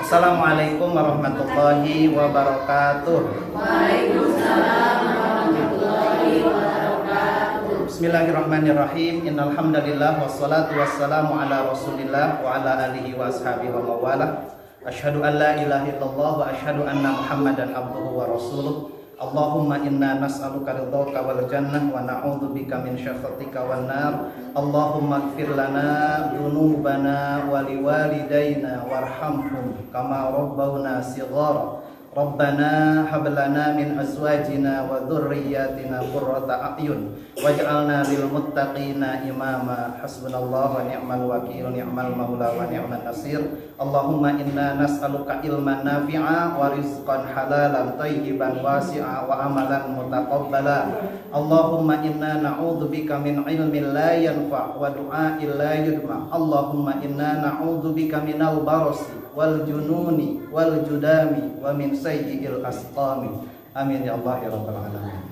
Assalamualaikum warahmatullahi wabarakatuh. Waalaikumsalam warahmatullahi wabarakatuh. Bismillahirrahmanirrahim. Innal hamdalillah wassalatu wassalamu ala Rasulillah wa ala alihi wa ashabihi wa mawalah. Asyhadu an la ilaha illallah wa asyhadu anna Muhammadan abduhu wa rasuluh. Allahumma inna nas'aluka ridhaka wal jannah wa na'udzubika min syakhatika wan nar. Allahumma ighfir lana dzunubana wa liwalidayna warhamhum kama rabbawna shighara. Rabbana hab lana min azwajina wa dhurriyyatina qurrata a'yun waj'alna lil muttaqina imama. Hasbunallahu wa ni'mal wakeel, ni'mal maula wa ni'man nasir. Allahumma inna nas'aluka ilman nafi'a wa rizqan halalan thayyiban wasi'a wa amalan mutaqabbala. Allahumma inna na'udzubika min ilmin la yanfa' wa du'a'in la yudma'. Allahumma inna na'udzubika minal barasi wal jununi wal judami wa min sayyi'il asqami. Amin ya Allah ya rabbal alamin.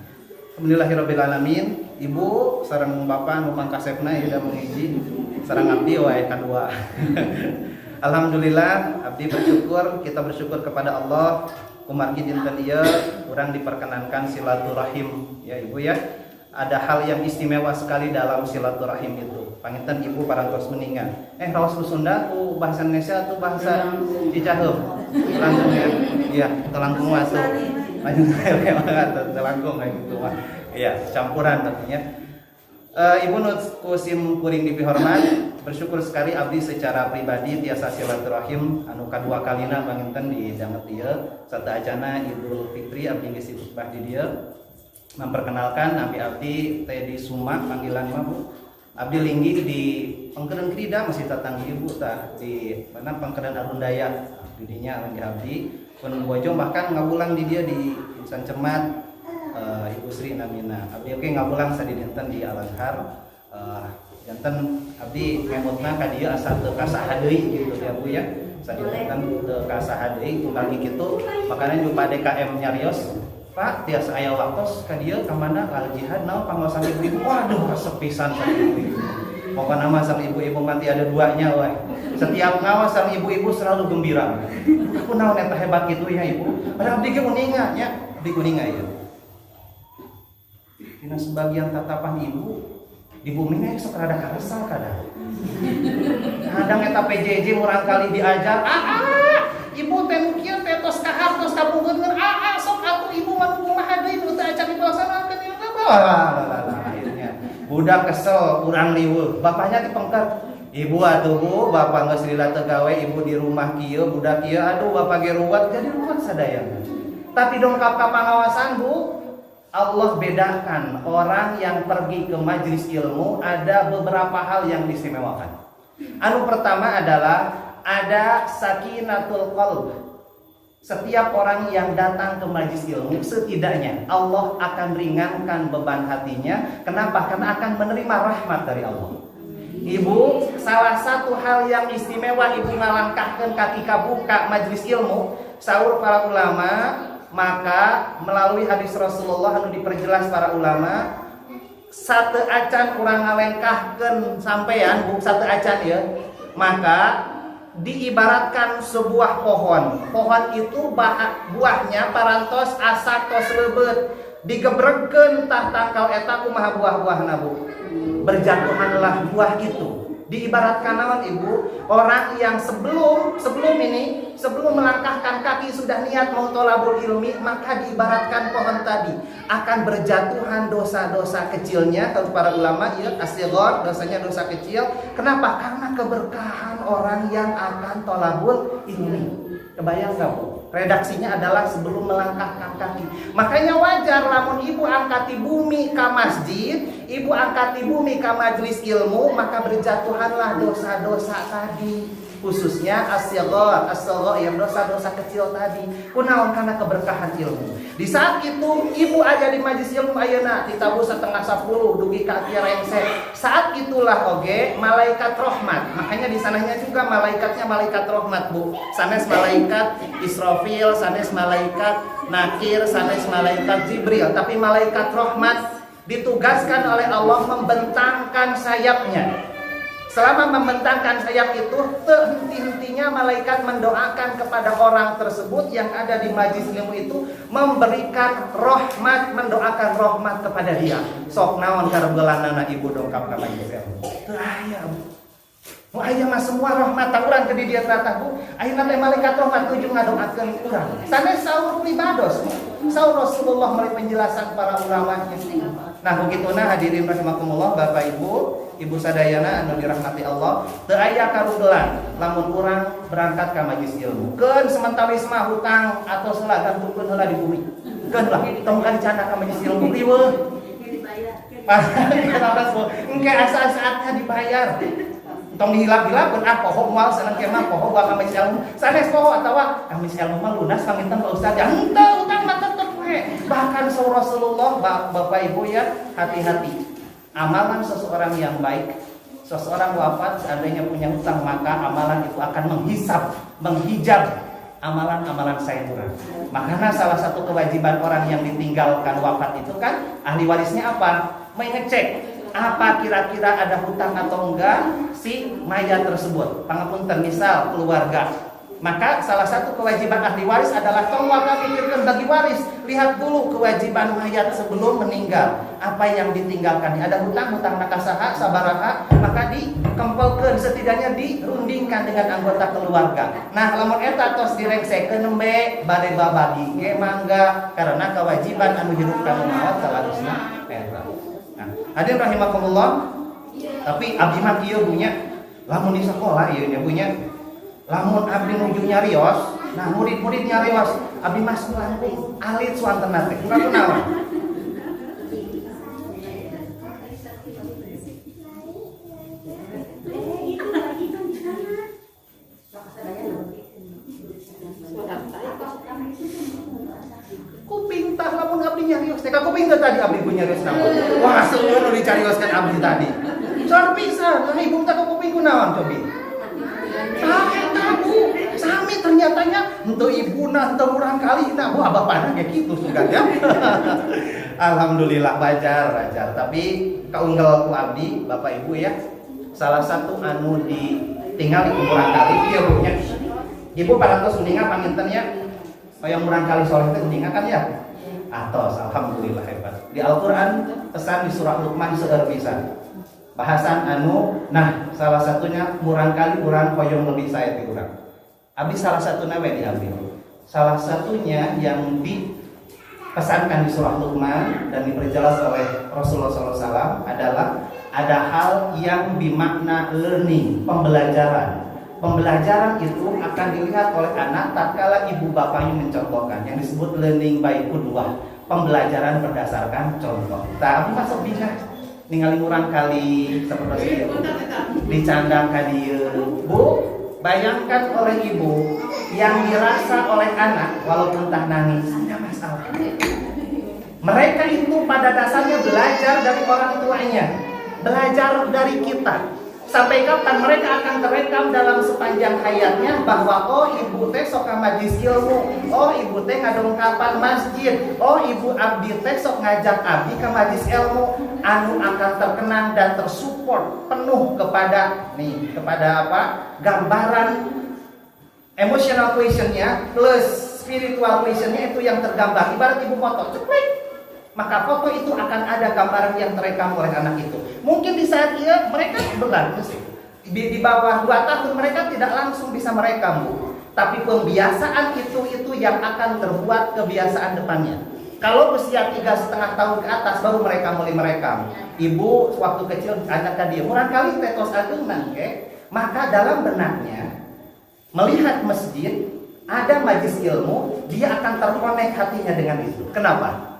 Alhamdulillahirabbil alamin. Ibu sareng bapak nu mangkasepna ieu mengiji sareng abdi wae kadua. Alhamdulillah abdi bersyukur, kita bersyukur kepada Allah kumargi dinten ieu urang diperkenankan silaturahim ya Ibu ya. Ada hal yang istimewa sekali dalam silaturahim itu. Panginten Ibu parantos meninggal. Raos ku Sunda ku bahasa Indonesia tuh bahasa Cicaheum. Langkung ya. Iya, telangkung atuh. Lanjut telangkung kayak gitu mah. Iya, campuran tentunya. Ibu nu kusim kuring dipihormat, bersyukur sekali abdi secara pribadi tiasa silaturahim anu kadua kalina panginten di danget ieu sataajana Idul Fitri abdi geus khutbah di dieu. Memperkenalkan abdi teh di Sumak panggilan mah Bu. Abdi linggih di Pangkeudeun Krida masih tatanggi Ibu tah di mana Pangkeudeun Arundaya. Di dinya linggih abdi pun bojong bahkan ngabulang di dia di Insan Cermat Ibu Sri Namina. Abdi oge ngabulang sadi dinten di Al-Azhar. Janten abdi ngemutna ka dieu asa teu kasaha deui gitu ya Bu ya. Sadi dinten teu kasaha deui tunggal kitu makana jumpa DKM nyarios. Pak, tiasa aya waktos ka dieu ka mana al jihad naon pangaosan ibu-ibu. Waduh, resep pisan sa ibu-ibu. Pokona mah sang ibu-ibu mati ada duanya we. Setiap ngawas sang ibu-ibu selalu gembira. Aku naon eta hebat kitu ya Ibu. Padahal abdi ge uninga nya, abdi kuninga ieu. Dina sebagian tatapan ibu di bumi mah sok rada karesal kada. Kadang eta PJJ murang kali diajar, ibu teh nu kieu teh tos kahar tos kabungeun sok atuh ibu mah kumaha deui nu teu acan dilaksanakeun ieu akhirnya budak kesel urang liweuh bapaknya dipengker ibu atuh Bu bapak geus lila teu gawe ibu di rumah kieu budak kieu aduh bapak ge ruwet jadi ruwet sadaya tapi dongkap ka pangawasan Bu. Allah bedakan orang yang pergi ke majelis ilmu ada beberapa hal yang diistimewakan. Anu pertama adalah ada sakinatul qalb. Setiap orang yang datang ke majelis ilmu setidaknya Allah akan ringankan beban hatinya. Kenapa? Karena akan menerima rahmat dari Allah. Ibu, salah satu hal yang istimewa ibu ngalangkahkeun kaki kabuka majelis ilmu, saur para ulama, maka melalui hadis Rasulullah anu diperjelas para ulama, satu acan urang ngalengkahkeun sampean Bu satu acan ya, maka diibaratkan sebuah pohon. Pohon itu buahnya parantos asa tos lebeut digebregkeun tah tangkal eta kumaha buah-buahna Bu. Berjatuhanlah buah itu. Diibaratkan naon Ibu? Orang yang sebelum melangkahkan kaki sudah niat mau thalabul ilmi, maka diibaratkan pohon tadi akan berjatuhan dosa-dosa kecilnya. Kalau para ulama ya asghar, dosanya dosa kecil. Kenapa? Karena keberkahan orang yang akan thalabul ilmi. Kebayang gak Bu? Redaksinya adalah sebelum melangkahkan kaki. Makanya wajar lamun ibu angkat di bumi ke masjid, ibu angkat di bumi ke majelis ilmu, maka berjatuhanlah dosa-dosa tadi. Khususnya as-saghar yang dosa-dosa kecil tadi. Kunaon karena keberkahan ilmu. Di saat itu ibu aja di majelis ilmu ayeuna ditabuh 9:30 dugi ka kieu rengsek. Saat itulah oge malaikat rahmat. Makanya di sananya juga malaikatnya malaikat rahmat Bu. Sanes malaikat Israfil, sanes malaikat Nakir, sanes malaikat Jibril. Tapi malaikat rahmat ditugaskan oleh Allah membentangkan sayapnya Selama membentangkan sayap itu, henti-hentinya malaikat mendoakan kepada orang tersebut yang ada di majlis ilmu itu, memberikan rahmat, mendoakan rahmat kepada dia. Sok naon karebelanana ibu dongkap ka majlis ilmu. Teu aya. Mu aya mah semua rahmat urang ke di dia tataku. Ayeuna teh malaikat rahmat tujuh ngadoakeun urang. Sanes saur pribados. Saur Rasulullah meuli penjelasan para ulama. Nah, begituna hadirin rahimakumullah, Bapak Ibu, Ibu sadayana anu dirahmati Allah, teu aya karugelan lamun urang berangkat ka majlis ilmu. Keun sementaris mah hutang atau salah gantungkeun heula di bumi. Keun lah tong ka dicanda ka majlis ilmu riweuh. Engke asa-asaatnya dibayar. Tong dihilap-hilapkeun poho moal seneng kemah poho bae ka majlis ilmu. Sanes poho atawa ka majlis ilmu mah lunas paminten Pak Ustaz. Henteu utang mah tetep we. Bahkan Rasulullah Bapak Ibu ya, hati-hati. Amalan seseorang yang baik, seseorang wafat seandainya punya hutang, maka amalan itu akan menghijab amalan-amalan sayembara. Makanya salah satu kewajiban orang yang ditinggalkan wafat itu kan ahli warisnya apa? Mengecek apa kira-kira ada hutang atau enggak si mayat tersebut. Pangapunten misal keluarga. Maka salah satu kewajiban ahli waris adalah tong wakaf pikirkan bagi waris. Lihat dulu kewajiban mayat sebelum meninggal. Apa yang ditinggalkan? Ada hutang nakasaha, sabaraha, maka dikempelkeun, setidaknya dirundingkan dengan anggota keluarga. Nah, lamun eta tos direngsekeun nembe bade babagi ge mangga karena kewajiban anu hirup kana maot salarusna eta. Nah, hadirin rahimakumullah. Tapi abdi mah ieu punya lamun di sekolah ieu nya punya lamun abdi nuju nyarios, nah murid-murid nyarios, abdi masuk langkung alit suantena teh. Kumaha naon? Kuping tah lamun abdi nyarios teh ka kuping teh tadi abdi ku nyarios naon. Wah, seueur nu dicarioskeun abdi tadi. Soal pisan, nah ibu teh ka kuping ku naon cobi? Tahu, sami ternyatanya untuk ibu nanti urang kali nah bu abapana kayak gitu sudah ya. Alhamdulillah wajar. Tapi kaunggal ku abdi Bapak Ibu ya, salah satu anu ditinggal di urang kali ieu nya. Ibu parantos uninga pangintennya yang urang kali soleh teh uninga kan ya. Atos alhamdulillah hebat. Di Al-Qur'an pesan di surah Luqman seueur pisan. Bahasan anu, nah salah satunya murang kali urang hoyong lebih saya ti urang. Abdi salah satunya we diambil. Salah satunya yang dipesankan di surah Luqman dan diperjelas oleh Rasulullah SAW adalah ada hal yang bermakna learning, pembelajaran. Pembelajaran itu akan dilihat oleh anak tatkala ibu bapaknya mencontohkan yang disebut learning by qudwah, pembelajaran berdasarkan contoh. Tapi masuk bingung ningali urang kali seperti itu dicandang ka dieu. Bu, bayangkan oleh ibu yang dirasa oleh anak walaupun tak nangis tidak masalah. Mereka itu pada dasarnya belajar dari orang tuanya, belajar dari kita. Sampai kapan mereka akan terekam dalam sepanjang hayatnya bahwa oh ibu teh sok ka majlis ilmu, oh ibu teh ngadongkapan masjid, oh ibu abdi teh sok ngajak abdi ka majlis ilmu, anu akan terkenang dan tersupport penuh kepada apa? Gambaran emotional questionnya plus spiritual questionnya itu yang tergambar. Ibarat ibu foto, ceplek. Maka foto itu akan ada gambaran yang terekam oleh anak itu. Mungkin di saat mereka benar di bawah 2 tahun mereka tidak langsung bisa merekam, Bu. Tapi pembiasaan itu yang akan terbuat kebiasaan depannya. Kalau usia 3,5 tahun ke atas baru mereka mulai merekam. Ibu waktu kecil anak dia murah kali tetos ageungan, maka dalam benaknya melihat masjid ada majlis ilmu, dia akan terkonek hatinya dengan itu. Kenapa?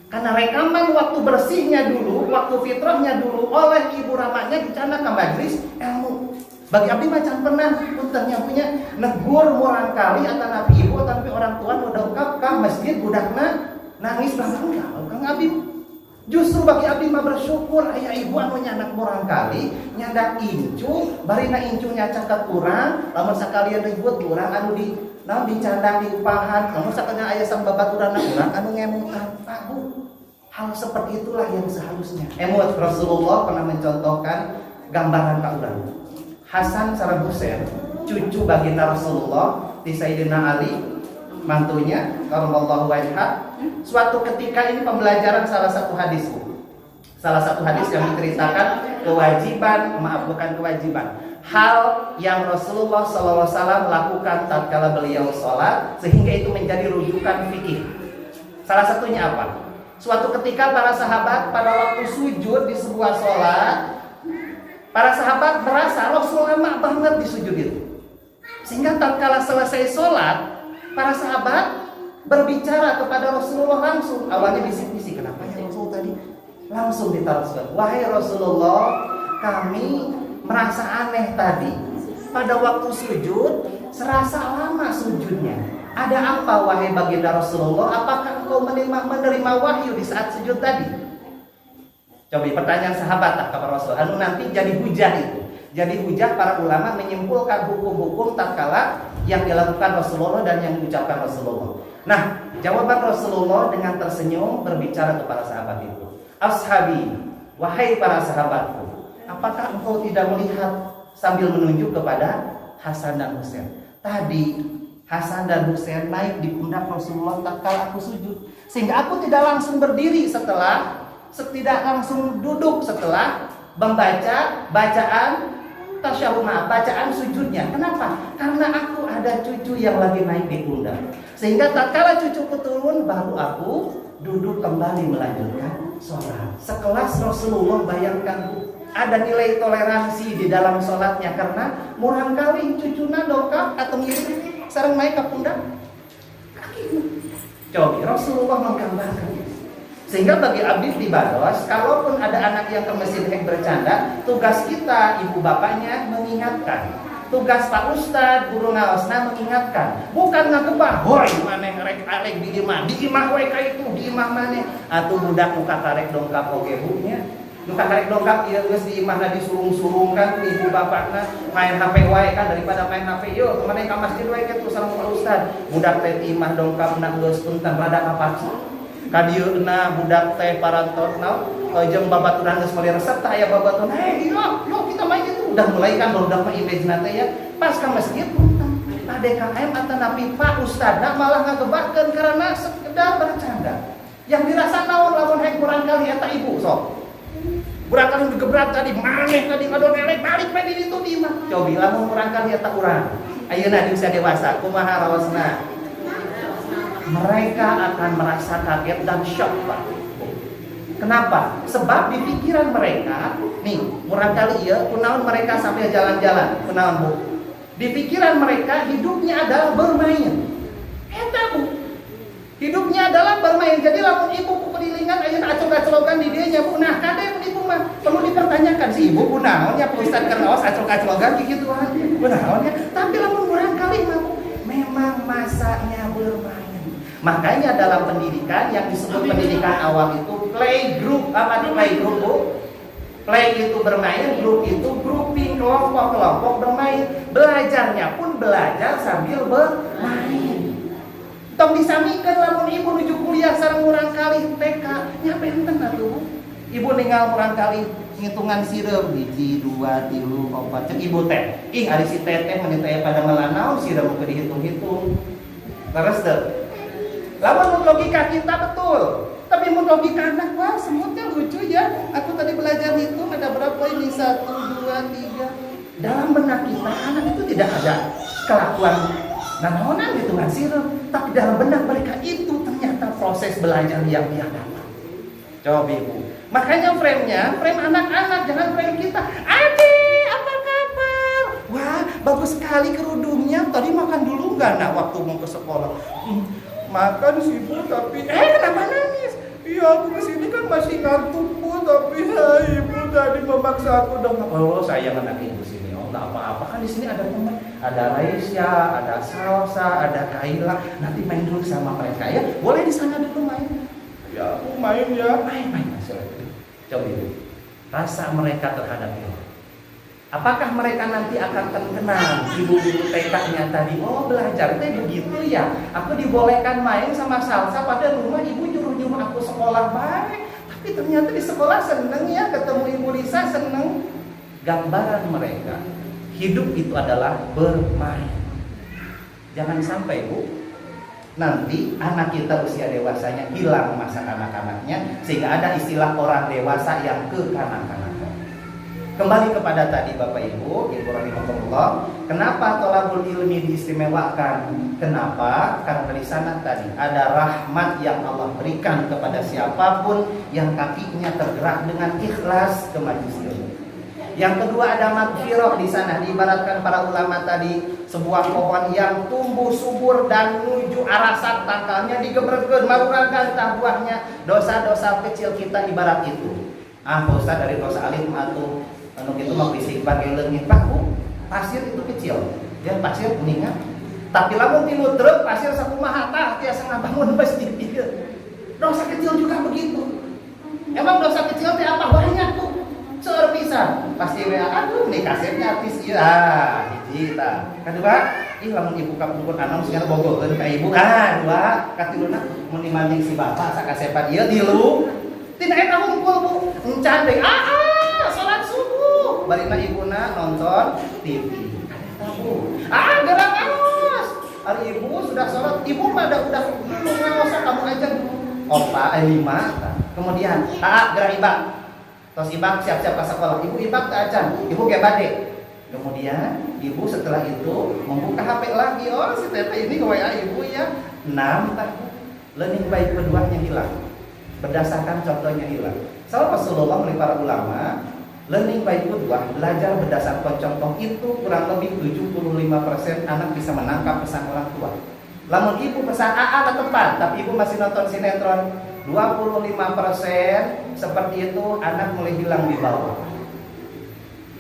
Karena rekaman waktu bersihnya dulu, waktu fitrahnya dulu oleh ibu ramanya dicanda ke majlis ilmu. Bagi abdi macam pernah puntennya punya negur murang kali antara ibu tapi orang tua udah ungkap ke masjid budakna nangis bangga kang abdi. Justru bagi abdi mah bersyukur aya ibu anu nyanak murang kali nyandak incu, barina incu nyaca ka urang, lamun sakalian ribut urang anu dicandang di upahan, lamun sakalian aya sang babaturan urang anu ngemutan. Bu, hal seperti itulah yang seharusnya. Rasulullah pernah mencontohkan gambaran ka urang. Hasan sareng Husain, cucu baginda Rasulullah, di Sayyidina Ali, mantunya, karramallahu wajhah. Suatu ketika ini pembelajaran salah satu hadis yang menceritakan kewajiban, bukan kewajiban, hal yang Rasulullah SAW lakukan tatkala beliau sholat sehingga itu menjadi rujukan fikih. Salah satunya apa? Suatu ketika para sahabat pada waktu sujud di sebuah sholat, para sahabat merasa Rasulullah lama banget di sujud itu. Sehingga tatkala selesai sholat, para sahabat berbicara kepada Rasulullah langsung. Awalnya bisik-bisik, kenapa ya Rasul tadi? Langsung ditaruhkan, wahai Rasulullah, kami merasa aneh tadi. Pada waktu sujud, serasa lama sujudnya. Ada apa wahai baginda Rasulullah? Apakah engkau menerima wahyu di saat sujud tadi? Coba pertanyaan sahabat kepada Rasul. Nanti jadi hujah itu. Jadi hujah para ulama menyimpulkan hukum-hukum tatkala yang dilakukan Rasulullah dan yang diucapkan Rasulullah. Nah, jawaban Rasulullah dengan tersenyum berbicara kepada sahabat itu. Ashabi, wahai para sahabatku, apakah engkau tidak melihat, sambil menunjuk kepada Hasan dan Husain? Tadi Hasan dan Husain naik di pundak Rasulullah tatkala aku sujud, sehingga aku tidak langsung berdiri tidak langsung duduk setelah membaca bacaan tasyahud, bacaan sujudnya. Kenapa? Karena aku ada cucu yang lagi naik di pundak, sehingga tatkala cucuku turun baru aku duduk kembali melanjutkan sholat. Sekelas Rasulullah, bayangkan Bu, ada nilai toleransi di dalam sholatnya karena murang kali cucuna dongkap atau mirip sareng naik ke pundak. Coba Rasulullah menggambarkan. Sehingga bagi abdi di Baros, kalaupun ada anak yang ke masjid bercanda, tugas kita ibu bapaknya mengingatkan. Tugas Pak Ustad, guru ngaosna mengingatkan. Bukan ngagebah, hoi maneh rek arek di imah we ka itu, di imah maneh. Atuh budak muka karek dongkap oge bunya. Muka karek dongkap ieu geus di imahna disurung-surungkan ku ibu bapakna, main HP wae kan daripada main HP. Yo, maneh ka masjid wae kitu sareng Pak Ustad. Budak teh imah dongkapna geus punten rada kapacu. Kadieuna budak teh parantosna jeung babaturan geus meuli resep tah aya babaturan. Yuk kita main itu. Udah mulai kan baru dapat image nate ya. Pas ke masjid punten. PDKM atau napi Pak Ustadna malah ngagebahkeun karena sekedar bercanda. Yang dirasa naon lamun hayang kurang kali eta ibu sok. Kurang kali digebrak tadi maneh tadi ngadon elek balik we di ditu di imah. Cobi lamun kurang kali eta urang. Ayeuna di usia dewasa kumaha raosna? Mereka akan merasa kaget dan shock, Pak. Kenapa? Sebab di pikiran mereka, nih, murang kali ya, kunaon mereka sampai jalan-jalan, kunaon Bu. Di pikiran mereka hidupnya adalah bermain. Eta Bu. Hidupnya adalah bermain. Jadi lamun ibu kelilingan ayeuna acol-acologan di dieu nya Bu. Nah, kade ibu mah perlu dipertanyakan si ibu kunaon nya Ustaz kernaos acol-acologan gituan. Kunaon ya? Tapi lamun murang kali mah memang masanya bermain. Makanya dalam pendidikan yang disebut pendidikan awal itu playgroup. Apa di playgroup Bu? Play itu bermain, group itu grouping, kelompok-kelompok bermain. Belajarnya pun belajar sambil bermain. Tong disamikeun lamun ibu nuju kuliah sareng urang kali TK nya benten atuh. Ibu ninggal urang kali ngitungan sireum 1 2 3 4 cek ibu teh. Ih ari si teteh meni teh pada melanaon sireum ke dihitung-hitung. Terus teh lawan logika kita betul, tapi mun logika anak, wah semutnya lucu ya. Aku tadi belajar hitung ada berapa ini 1 2 3. Dalam benak kita anak itu tidak ada kelakuan nanaonan hitungan sirup, tapi dalam benak mereka itu ternyata proses belajar yang dia dapat. Coba ibu. Makanya frame anak-anak, jangan frame kita. Adik, apa kabar? Wah, bagus sekali kerudungnya. Tadi makan dulu nggak nak waktu mau ke sekolah? Makan sih Bu, tapi kenapa nangis? Iya aku kesini kan masih ngantuk Bu, tapi ibu tadi memaksa aku dong. Oh sayang anak ibu sini, oh nggak apa-apa kan di sini ada teman, ada Raisya, ada Salsa, ada Kaila. Nanti main dulu sama mereka ya, boleh di sana dulu main. Ya aku main ya, main. Coba ibu, rasa mereka terhadap ibu. Apakah mereka nanti akan terkenal ibu-ibu TK-nya tadi? Oh belajar teh begitu ya. Aku dibolehkan main sama Salsa pada rumah ibu nyuruh aku sekolah baik. Tapi ternyata di sekolah seneng ya ketemu Ibu Lisa seneng. gambaran mereka hidup itu adalah bermain. Jangan sampai Bu, nanti anak kita usia dewasanya hilang masa kanak-kanaknya, sehingga ada istilah orang dewasa yang kekanak-kanakan. Kembali kepada tadi Bapak Ibu rahimahullah, kenapa thalabul ilmi diistimewakan? Kenapa? Karena di sana tadi ada rahmat yang Allah berikan kepada siapapun yang kakinya tergerak dengan ikhlas ke majelis ilmu. Yang kedua ada magfirah di sana, diibaratkan para ulama tadi sebuah pohon yang tumbuh subur dan menuju arah sak tangkalnya digebrekeun maruragan tah buahnya. Dosa-dosa kecil kita ibarat itu. Ustaz dari dosa alit atuh anu kitu mah fisik bagi leungit Pak Bu. Pasir itu kecil. Ya pasir kuningan. Tapi lamun tilu truk pasir sakumaha tah tiasa ngabangun masjid ieu. Dosa kecil juga begitu. Emang dosa kecil teh apa banyak tuh? Seueur pisan. Pasti we aduh nih kasetnya artis ieu hiji tah. Kadua, lamun ibu kapungkur anom segala bogokeun ka ibu. Dua, katiluna mun dimanding si bapak sakasepan ieu tilu. Tina eta hungkul Bu. Encan deui. Salat subuh. Barina ibuna nonton TV. Kadeta Bu. Gerak aos. Ari ibu sudah salat, ibu mah udah ngaosa kamu aja. Opa 5. Kemudian, gerak ibak. Tos ibak siap-siap ke sekolah. Ibu ibak ke acan. Ibu ge bade. Kemudian ibu setelah itu membuka HP lagi. Oh si teteh ini ke WA ibu ya. 6 tahun. Learning baik keduanya hilang. Berdasarkan contohnya hilang. Salah Rasulullah oleh para ulama, learning by kedua, belajar berdasarkan contoh itu kurang lebih 75% anak bisa menangkap pesan orang tua. Lamun ibu pesan AA tepat, tapi ibu masih nonton sinetron, 25% seperti itu anak mulai hilang di bawah.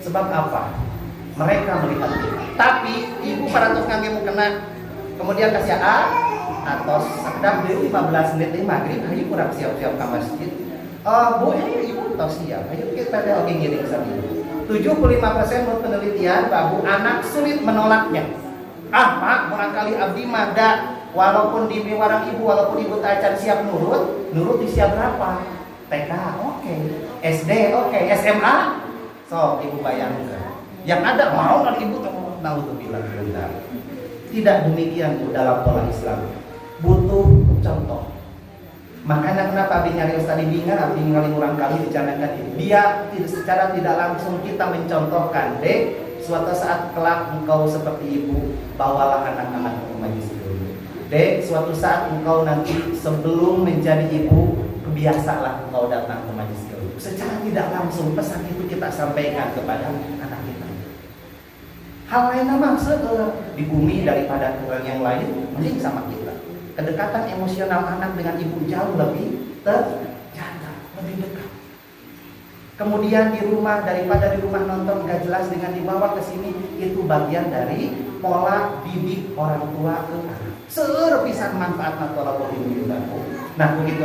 Sebab apa? Mereka melihat itu. Tapi ibu pada tos ngangge mukena, kemudian kasih AA atau sekedar dari 15 menit maghrib, ayo kurang siap-siap ke masjid. Bu, ayo ibu tahu siap. Ayo kita lagi ngiring sama ibu. 75% menurut penelitian, Pak Bu, anak sulit menolaknya. Pak, barangkali abdi mada, walaupun di warang ibu, walaupun ibu tacan siap nurut di siap berapa? TK, oke. SD, oke. SMA, so ibu bayangkan. Yang ada mau kan ibu tahu tuh bilang bentar. Tidak demikian Bu dalam pola Islam. Butuh contoh. Makanya kenapa abdi nyari tadi bingar, abdi ngali urang kali dicanangkan ini. Dia secara tidak langsung kita mencontohkan, dek. Suatu saat kelak engkau seperti ibu, bawalah anak-anak ke majelis ilmu. Dek, suatu saat engkau nanti sebelum menjadi ibu, biasalah engkau datang ke majelis ilmu. Secara tidak langsung pesan itu kita sampaikan kepada anak kita. Hal lain memang di bumi daripada orang yang lain, mending sama kita. Kedekatan emosional anak dengan ibu jauh lebih terjaga, lebih dekat. Kemudian di rumah, daripada di rumah nonton gak jelas dengan dibawa ke sini, itu bagian dari pola didik orang tua ke anak. Seueur pisan manfaat thalabul ilmi. Nah begitu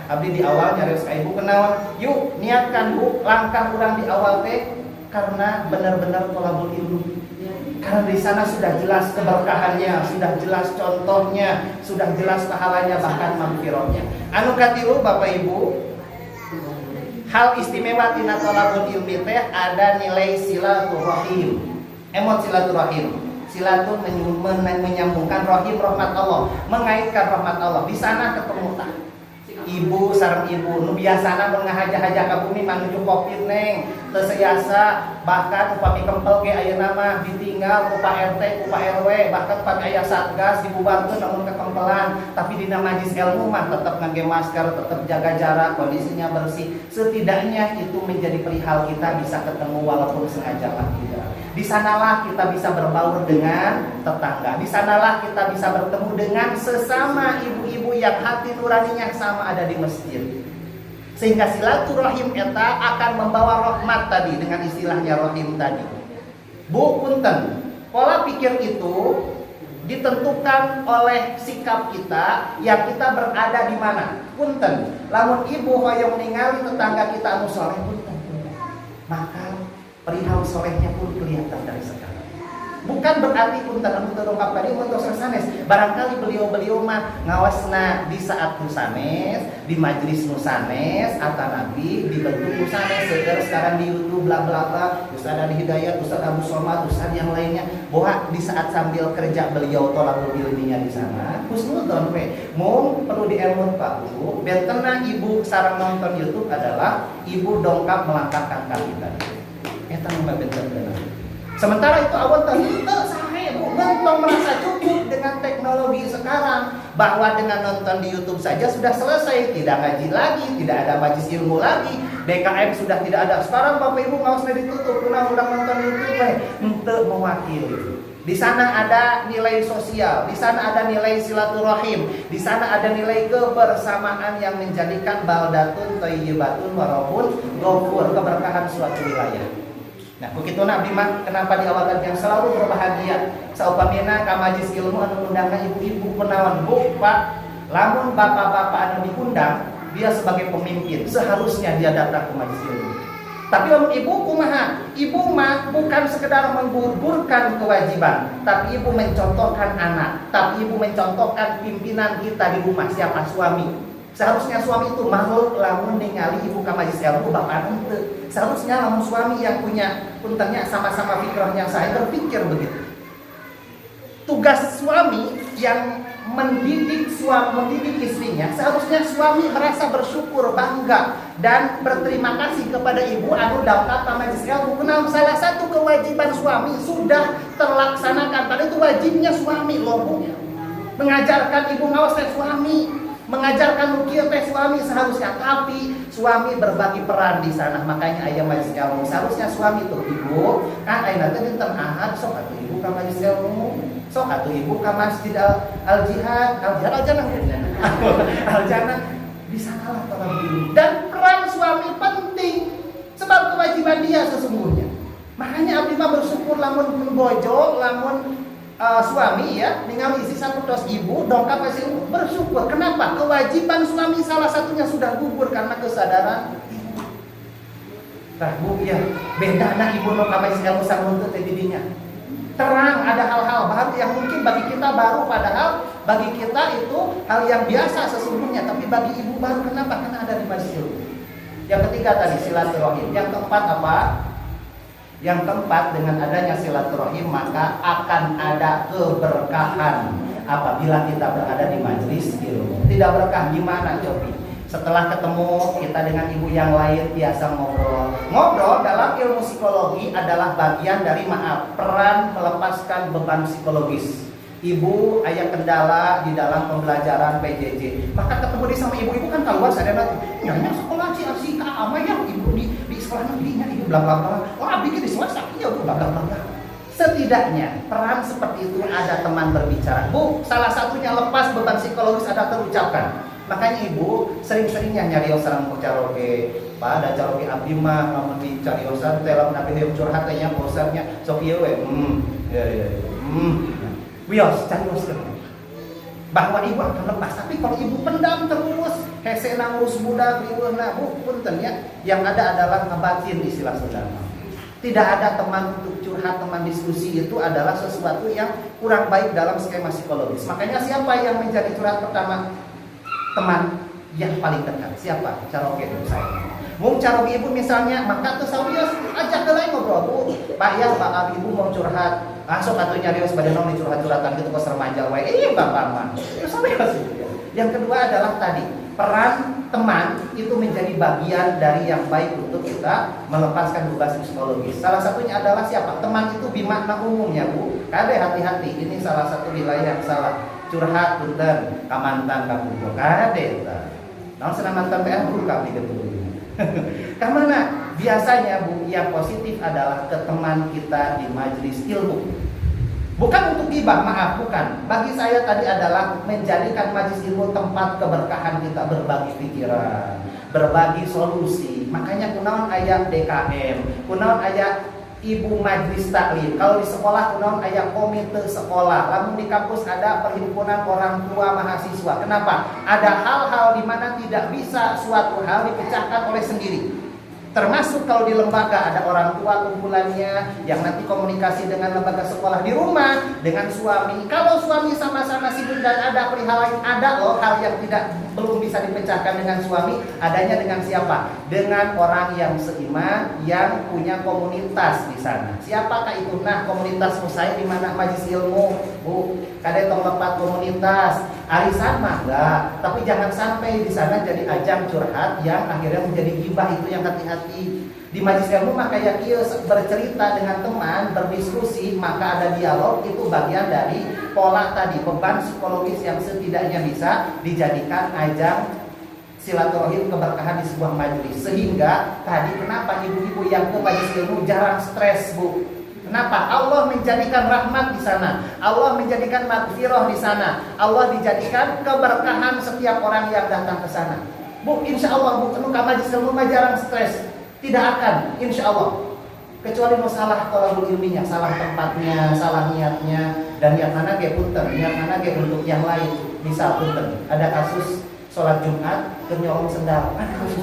abdi di awal nyari ibu kenaon, yuk niatkan Bu langkah kurang di awal teh karena benar-benar thalabul ilmi. Karena di sana sudah jelas keberkahannya, sudah jelas contohnya, sudah jelas pahalanya, bahkan magfirahnya. Anu katilu Bapak Ibu, hal istimewa tina thalabul ilmi teh ada nilai silaturahim. Emot silaturahim. Silatun menyambungkan rahim rahmat Allah, mengaitkan rahmat Allah. Di sana ketemu tak ibu sareng ibu nu biasana mun ngahaja-haja ka bumi manuju Covid neng teu seasa, bahkan upami kempel ge ayeuna mah ditinggal ku Pak RT ku Pak RW, bahkan upami aya satgas dibubarkeun namun kekempelan, tapi dina majelis ilmu mah tetap ngangge masker, tetap jaga jarak, kondisinya bersih. Setidaknya itu menjadi perihal kita bisa ketemu walaupun sengaja lah tidak. Di sanalah kita bisa berbaur dengan tetangga. Di sanalah kita bisa bertemu dengan sesama ibu-ibu yang hati nuraninya sama ada di masjid. Sehingga silaturahim eta akan membawa rahmat tadi dengan istilahnya rahim tadi. Bu punten, pola pikir itu ditentukan oleh sikap kita yang kita berada di mana. Punten, lamun ibu hoyong ningali tetangga kita anu saleh punten. Maka perihal solehnya pun kelihatan dari sekarang. Bukan berarti punten dongkap tadi untuk sanes. Barangkali beliau mah ngawasna di saat nu sanes, di majelis nu sanes, atau nabi di bentuk nu sanes. Sekarang di YouTube bla bla bla, Ustaz Ali Hidayat, Ustaz Abu Somad, Ustaz yang lainnya. Bahwa di saat sambil kerja beliau tolak ilminya di sana, husnudon we. Mung perlu dielmut Pak Bu. Bentena ibu sareng nonton YouTube adalah ibu dongkap melangkahkan kaki tadi. Eta mah benten benar. Sementara itu awal tadi sahe Bu, nonton merasa cukup dengan teknologi sekarang, bahwa dengan nonton di YouTube saja sudah selesai, tidak ngaji lagi, tidak ada majelis ilmu lagi, DKM sudah tidak ada. Sekarang Bapak Ibu ngaosna ditutup, undang nonton YouTube henteu mewakili. Di sana ada nilai sosial, di sana ada nilai silaturahim, di sana ada nilai kebersamaan yang menjadikan baldatun thayyibatun wa rabbun ghafur, keberkahan suatu wilayah. Nah, begitu Nabi mah kenapa di awal yang selalu berbahagia. Saupamina ka majelis ilmu anu undangna ibu-ibu penawan Bu, Pak, lamun bapak-bapak anu diundang, dia sebagai pemimpin, seharusnya dia datang ke majelis ilmu. Tapi lamun ibu kumaha? Ibu mah bukan sekedar menggugurkan kewajiban, tapi ibu mencontohkan anak, tapi ibu mencontohkan pimpinan kita di rumah, siapa suami. Seharusnya suami itu makhluk lamun ningali ibu ka majelis ilmu bapak henteu. Seharusnya lamun suami yang punya puntennya sama-sama pikirannya saya berpikir begitu. Tugas suami yang mendidik istrinya, seharusnya suami merasa bersyukur, bangga dan berterima kasih kepada ibu anu dongkap ka majelis ilmu. Kenal salah satu kewajiban suami sudah terlaksanakan. Padahal itu wajibnya suami loh Bu. Mengajarkan ibu ngawas suami, mengajarkan mukil teh suami seharusnya, tapi suami berbagi peran di sana. Makanya ayam majelis ilmu seharusnya suami tuh ibu kan ayeuna teh dinten Ahad sok atuh ibu ka majelis ilmu, sok atuh ibu ka masjid al jihad al jannah di sanalah tolong dulu. Dan peran suami penting sebab kewajiban dia sesungguhnya. Makanya abdi mah bersyukur lamun bojo, lamun suami ya ningali isi satu tos ibu dongkap kasih bersyukur. Kenapa? Kewajiban suami salah satunya sudah gugur karena kesadaran ibu. Nah Bu ya beda anak ibu no kamai ilmu sanguntut didinya. Terang ada hal-hal baru yang mungkin bagi kita baru, padahal bagi kita itu hal yang biasa sesungguhnya, tapi bagi ibu baru. Kenapa? Karena ada di majelis ilmu. Yang ketiga tadi silaturahim. Yang keempat apa? Yang keempat, dengan adanya silaturahim maka akan ada keberkahan apabila kita berada di majelis ilmu. Tidak berkah gimana Jopi? Setelah ketemu kita dengan ibu yang lain biasa ngobrol. Ngobrol dalam ilmu psikologi adalah bagian dari peran melepaskan beban psikologis. Ibu ayah kendala di dalam pembelajaran PJJ, maka ketemu di sama ibu-ibu kan keluar sadar nyanya sekolah si ama ya ibu di sekolah negerinya ibu bla bla bla. Oh abdi di swasta iya bu bla bla bla. Setidaknya peran seperti itu ada teman berbicara. Bu, salah satunya lepas beban psikologis ada terucapkan. Makanya ibu sering-seringnya nyari sareng ku caroge. Pak ada caroge abdi mah lamun di cariosan teh lamun abdi hayang curhat teh nya bosannya sok ieu we. Wios carios bahwa ibu akan lepas. Tapi kalau ibu pendam terus hese ngurus budak riweuna Bu punten ya, yang ada adalah ngebatin istilah saudara. Tidak ada teman untuk curhat, teman diskusi itu adalah sesuatu yang kurang baik dalam skema psikologis. Makanya siapa yang menjadi curhat pertama? Teman yang paling dekat. Siapa? Caroge saya. Mung caroge ibu misalnya, maka tuh sawios ajak ke lain ngobrol Bu. Pak ya, Pak ibu mau curhat. Sok atuh nyarios badanong dicurhat-curhatan gitu kos remaja wae. Bapak mah. Terus sawios. Yang kedua adalah tadi, peran teman itu menjadi bagian dari yang baik untuk kita melepaskan beban psikologis. Salah satunya adalah siapa? Teman itu bimakna umumnya Bu. Kade hati-hati, ini salah satu wilayah yang salah. Curhat punten ka mantan ka bugo kade eta. Naon cenah mantan teh buruk ka abdi gitu. Karena biasanya Bu yang positif adalah ke teman kita di majelis ilmu. Bukan untuk gibah, maaf, bukan. Bagi saya tadi adalah menjadikan majelis ilmu tempat keberkahan kita berbagi pikiran, berbagi solusi. Makanya kunaon aya DKM, kunaon aya ibu majelis taklim. Kalau di sekolah kunaon aya komite sekolah. Lamun di kampus ada perhimpunan orang tua mahasiswa. Kenapa? Ada hal-hal di mana tidak bisa suatu hal dipecahkan oleh sendiri. Termasuk kalau di lembaga ada orang tua kumpulannya yang nanti komunikasi dengan lembaga sekolah di rumah dengan suami. Kalau suami sama-sama sibuk dan ada perihal lain, ada loh hal yang belum bisa dipecahkan dengan suami. Adanya dengan siapa? Dengan orang yang seiman, yang punya komunitas di sana. Siapakah itu? Nah, komunitasmu saya di mana? Majelis ilmu, Bu. Kadang tong lepat komunitas. Arisan mah enggak, tapi jangan sampai di sana jadi ajang curhat yang akhirnya menjadi gibah. Itu yang hati-hati. Di majelis ilmu maka ya bercerita dengan teman, berdiskusi, maka ada dialog, itu bagian dari pola tadi, beban psikologis yang setidaknya bisa dijadikan ajang silaturahim keberkahan di sebuah majelis. Sehingga tadi kenapa ibu-ibu yang ke majelis ilmu jarang stres, Bu? Kenapa? Allah menjadikan rahmat di sana, Allah menjadikan maghfirah di sana, Allah dijadikan keberkahan setiap orang yang datang ke sana. Bu, insya Allah Bu, ke majelis ilmu jarang stres. Tidak akan, insya Allah. Kecuali masalah tolabul ilminya, salah tempatnya, salah niatnya, dan niat mana kayak punten, niat mana kayak untuk yang lain. Misal punten, ada kasus sholat Jumat kenyolong sendal. Ada kasus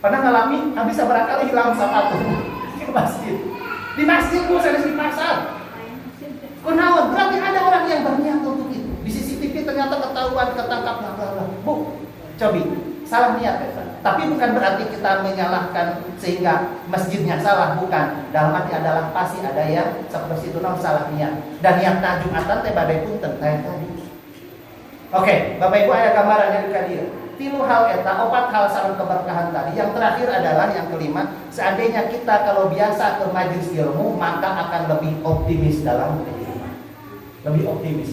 pernah ngalami, habis berkali hilang sepatu di masjid. Di masjid Bu, saya di pasar. Kunaon, berarti ada orang yang berniat untuk itu. Di CCTV ternyata ketahuan, ketangkap, Bu, cobi, salah niat ya. Tapi bukan berarti kita menyalahkan sehingga masjidnya salah, bukan. Dalam arti adalah pasti ada yang seperti itu salah niat. Dan niat Jumatan teh badai pun tadi. Oke, Bapak Ibu ada gambarannya di kadir. Tilu hal eta, 4 hal sareng keberkahan tadi. Yang terakhir adalah yang kelima, seandainya kita kalau biasa ke majelis ilmu maka akan lebih optimis dalam kehidupan. Lebih optimis,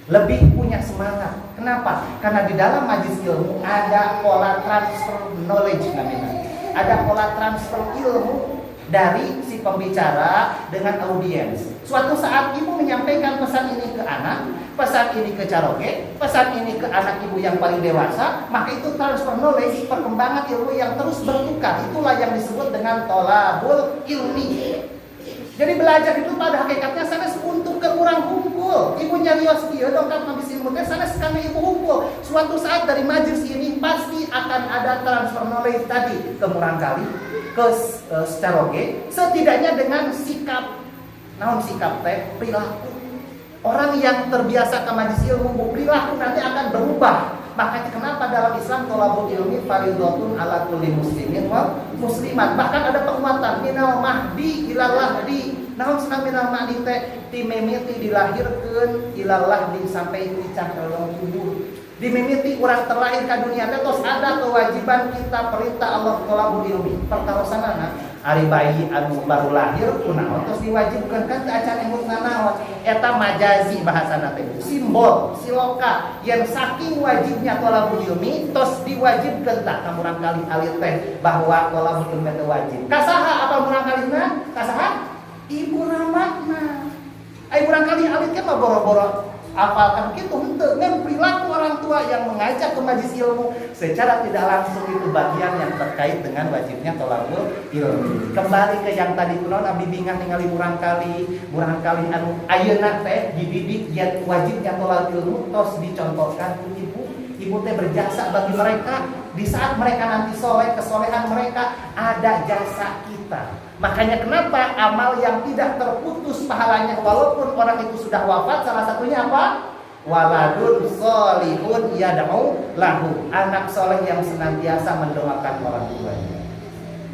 lebih punya semangat. Kenapa? Karena di dalam majelis ilmu ada pola transfer knowledge namanya. Ada pola transfer ilmu dari si pembicara dengan audiens. Suatu saat ibu menyampaikan pesan ini ke anak, pesan ini ke caroge, pesan ini ke anak ibu yang paling dewasa, maka itu transfer knowledge, perkembangan ilmu yang terus bertukar. Itulah yang disebut dengan tolabul ilmi. Jadi belajar itu pada hakikatnya sanes untuk ke urang hunkul. Ibu nyarios ieu dongkap habis ilmu teh sanes kami ibu hunkul. Suatu saat dari majelis ini pasti akan ada transfer knowledge tadi ke murang kali, ke secaroge, setidaknya dengan sikap. Naon sikap teh? Perilaku. Orang yang terbiasa ke majelis ilmu, perilaku nanti akan berubah. Makanya kenapa dalam Islam tolabul ilmi fardhotun ala kulli muslimin wal muslimat. Bahkan ada penguatan minal mahdi ilal lahdi. Naon cenah minal mahdi teh ti mimiti dilahirkeun ilal lahdi sampai ti cangkelong kubur. Di mimiti urang terlahir ka dunia teh tos ada kewajiban kita perintah Allah tolabul ilmi. Pertarosanana ari bayi anu baru lahir kunaon tos diwajibkan kan acan emut nanaon eta majazi bahasana teh simbol siloka yang saking wajibnya tolabul ilmi tos diwajibkeun tah ka murang kali alit teh bahwa tolabul ilmi teh wajib. Kasaha apa murang kalina? Kasaha? Ibu ramakna. Ai murang kali alit teh mah boro-boro apalkan kitu henteu ngan perilaku orang tua yang mengajak ke majelis ilmu secara tidak langsung itu bagian yang terkait dengan wajibnya tolabul ilmi. Kembali ke yang tadi kunaon abdi bingah ningali murang kali anu ayeuna teh dididik yang wajibnya tolabul ilmu tos dicontohkan ku ibu teh berjasa bagi mereka. Di saat mereka nanti soleh, kesolehan mereka ada jasa kita. Makanya kenapa amal yang tidak terputus pahalanya walaupun orang itu sudah wafat, salah satunya apa? Waladun sholihun yad'u lahu, anak soleh yang senantiasa mendoakan orang tuanya.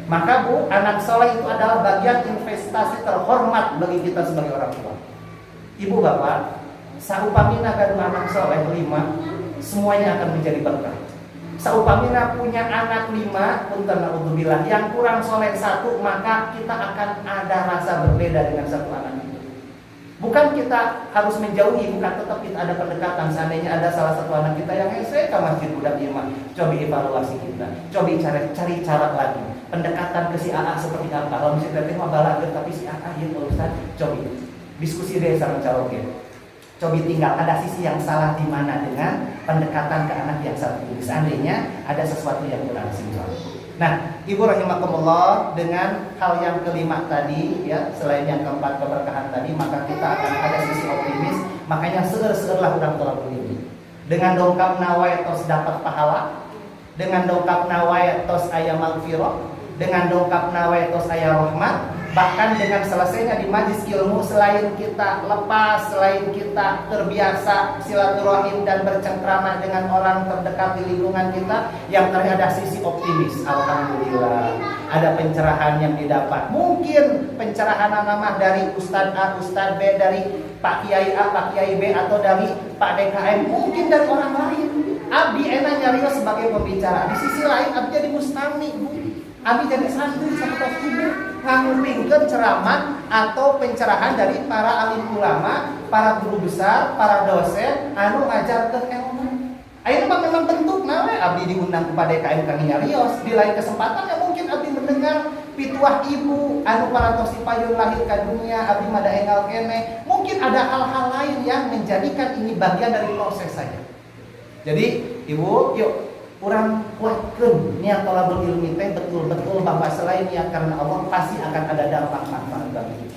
Maka Bu, anak soleh itu adalah bagian investasi terhormat bagi kita sebagai orang tua. Ibu bapak, saupamina gaduh anak soleh 5, semuanya akan menjadi berkah. Saupamina punya anak 5, punten naudzubillah, yang kurang soleh 1, maka kita akan ada rasa berbeda dengan satu anak itu. Bukan kita harus menjauhi, bukan tetap kita ada pendekatan. Seandainya ada salah satu anak kita yang ke masjid budak imam, coba evaluasi kita, coba cari cara lagi. Pendekatan ke si AA seperti apa? Kalau misalnya kita mah balagheur tapi si AA ieu Pak Ustaz, coba diskusi deh sama calonnya. Coba tinggal ada sisi yang salah di mana dengan pendekatan ke anak yang satu ini. Seandainya ada sesuatu yang kurang sinkron. Nah, Ibu rahimakumullah, dengan hal yang kelima tadi ya, selain yang keempat keberkahan tadi, maka kita akan ada sisi optimis. Makanya seueur-seueurlah urang tolabul ilmi. Dengan dongkap nawai tos dapat pahala, dengan dongkap nawai tos aya maghfirah, dengan dongkap nawe tos aya rahmat. Bahkan dengan selesainya di majlis ilmu, selain kita lepas, selain kita terbiasa silaturahim dan bercengkrama dengan orang terdekat di lingkungan kita, yang ternyata sisi optimis. Alhamdulillah, ada pencerahan yang didapat. Mungkin pencerahan nama dari Ustadz A, Ustadz B, dari Pak Kiai A, Pak Kiai B, atau dari Pak DKM, mungkin dari orang lain. Abdi enak nyarios sebagai pembicara. Di sisi lain Abdi jadi mustami, Bu. Abdi jadi santri sama ibu ngangupingkeun ceramah atau pencerahan dari para alim ulama, para guru besar, para dosen anu ngajarkeun ilmu. Ayeuna mah memang bentuk nawe abdi diundang kepada DKM Kang nyarios. Di lain kesempatan ya mungkin abdi mendengar pituah ibu anu parantos dipayun lahir ka dunia, abdi mah da enggal kene. Mungkin ada hal-hal lain yang menjadikan ini bagian dari proses saja. Jadi ibu, yuk kurang kuatkan niat thalabul ilmi teh betul-betul bahwa selain niat karena Allah pasti akan ada dampak manfaat bagi kita.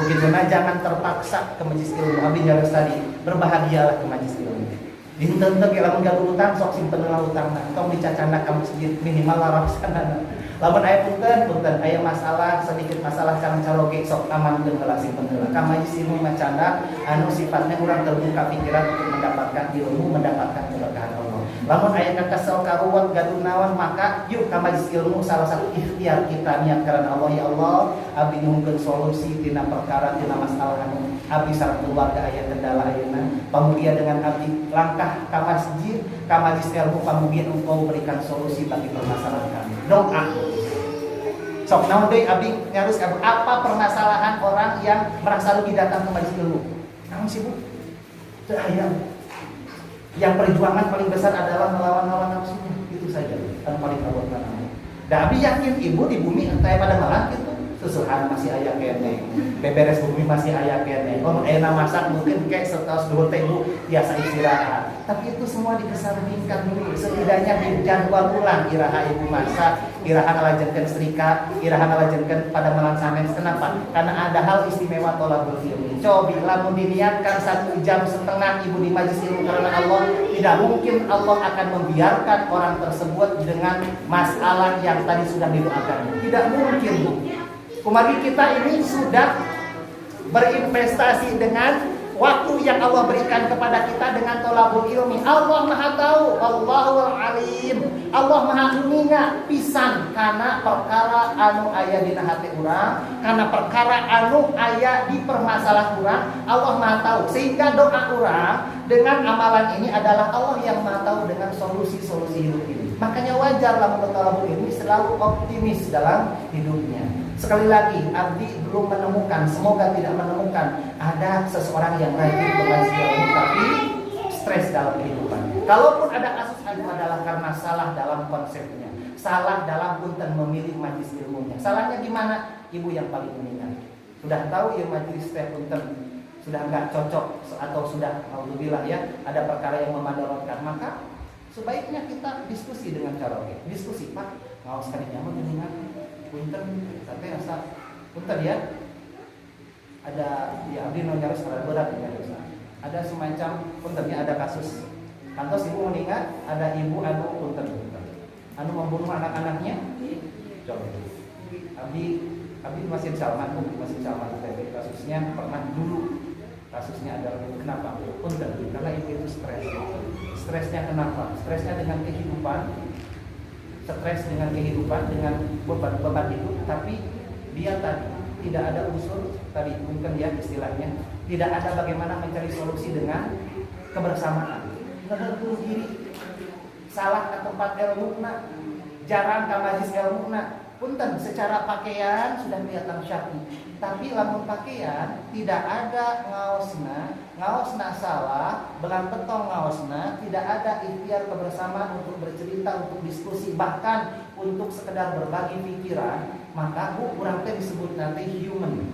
Begitu jangan terpaksa ke majlis ilmu. Abdi nyaris tadi berbahagialah ke majlis ilmu. Dinten teh lamun gaduh utang sok simpen heula utangna. Tong dicacanda ka masjid minimal larasana. Lamun aya punten aya masalah sedikit masalah caroge sok amankeun heula simpen heula. Ka majlis ilmu macanda anu sifatnya urang terbuka pikiran untuk mendapatkan ilmu, mendapatkan keberkahan Allah. Lamun aya kesel karuwat gaduh naon maka yuk ka majlis ilmu salah satu ikhtiar kita niat karena Allah. Ya Allah, abdi nyuhunkeun solusi tina perkara tina masalah anu abdi sareng keluarga aya kendala ayeuna. Pamugia dengan abdi langkah ka masjid, ka majlis ilmu pamugia engkau berikan solusi bagi permasalahan kami. Doa. Sok naon deui abdi ngarus apa permasalahan orang yang merasa rugi datang ke majlis ilmu? Naon sih Bu? Teu aya. Yang perjuangan paling besar adalah melawan hawa nafsunya, itu saja yang paling abot kana. Da abdi yakin ibu di bumi entah pada malam gitu, susuhan masih aya kene, beberes bumi masih aya kene. Mun aya masak mungkin kayak setelah dua ibu biasa istirahat. Tapi itu semua dikesampingkan dulu. Setidaknya di jadwal ulang iraha ibu masak, iraha ngalajenkeun setrika, iraha ngalajenkeun pada malam sanes. Kenapa? Karena ada hal istimewa thalabul ilmi. Cobi lamun diniatkan 1,5 jam ibu di majlis ilmu karena Allah, tidak mungkin Allah akan membiarkan orang tersebut dengan masalah yang tadi sudah didoakan. Tidak mungkin, Bu. Kumari kita ini sudah berinvestasi dengan waktu yang Allah berikan kepada kita dengan thalabul ilmi. Allah Maha tahu, Allahul Alim. Allah Maha ninga pisan kana perkara anu aya dina hati urang, kana perkara anu aya di permasalahan urang. Allah Maha tahu. Sehingga doa urang dengan amalan ini adalah Allah yang Maha tahu dengan solusi-solusi hidup ini. Makanya wajar lamun thalabul ilmi selalu optimis dalam hidupnya. Sekali lagi, abdi belum menemukan, semoga tidak menemukan ada seseorang yang rajin bermajlis ilmu tapi stres dalam kehidupan. Kalaupun ada kasus itu adalah karena salah dalam konsepnya, salah dalam punten memilih majlis ilmunya. Salahnya gimana? Ibu yang paling meninggal. Sudah tahu ya majlis teh punten sudah enggak cocok atau sudah alhamdulillah ya ada perkara yang memadaratkan, maka sebaiknya kita diskusi dengan cara diskusi, Pak, ngaos kali nyaman meninggal. Punten, tapi rasa punten ya. Ada ya abdi nu nyaris berat ya. Ada semacam puntennya ada kasus. Kantos ibu meninggal, ada ibu anu punten. Anu membunuh anak-anaknya. Coba. Abdi masih Salman, masih Salman tadi kasusnya pernah dulu. Kasusnya adalah kenapa? Punten, karena ibu itu stres. Stresnya kenapa? Stresnya dengan kehidupan. Stres dengan kehidupan, dengan beban hidup, tapi dia tadi tidak ada unsur tadi mungkin ya istilahnya tidak ada bagaimana mencari solusi dengan kebersamaan. Ngedeul diri salah ke tempat ilmuna, jarang ke majlis ilmuna. Punten secara pakaian sudah kelihatan syar'i, tapi lamun pakaian tidak ada ngaosna salah, belang betong ngaosna, tidak ada ikhtiar kebersamaan untuk bercerita, untuk diskusi, bahkan untuk sekedar berbagi pikiran, maka kurang teh disebut nanti human,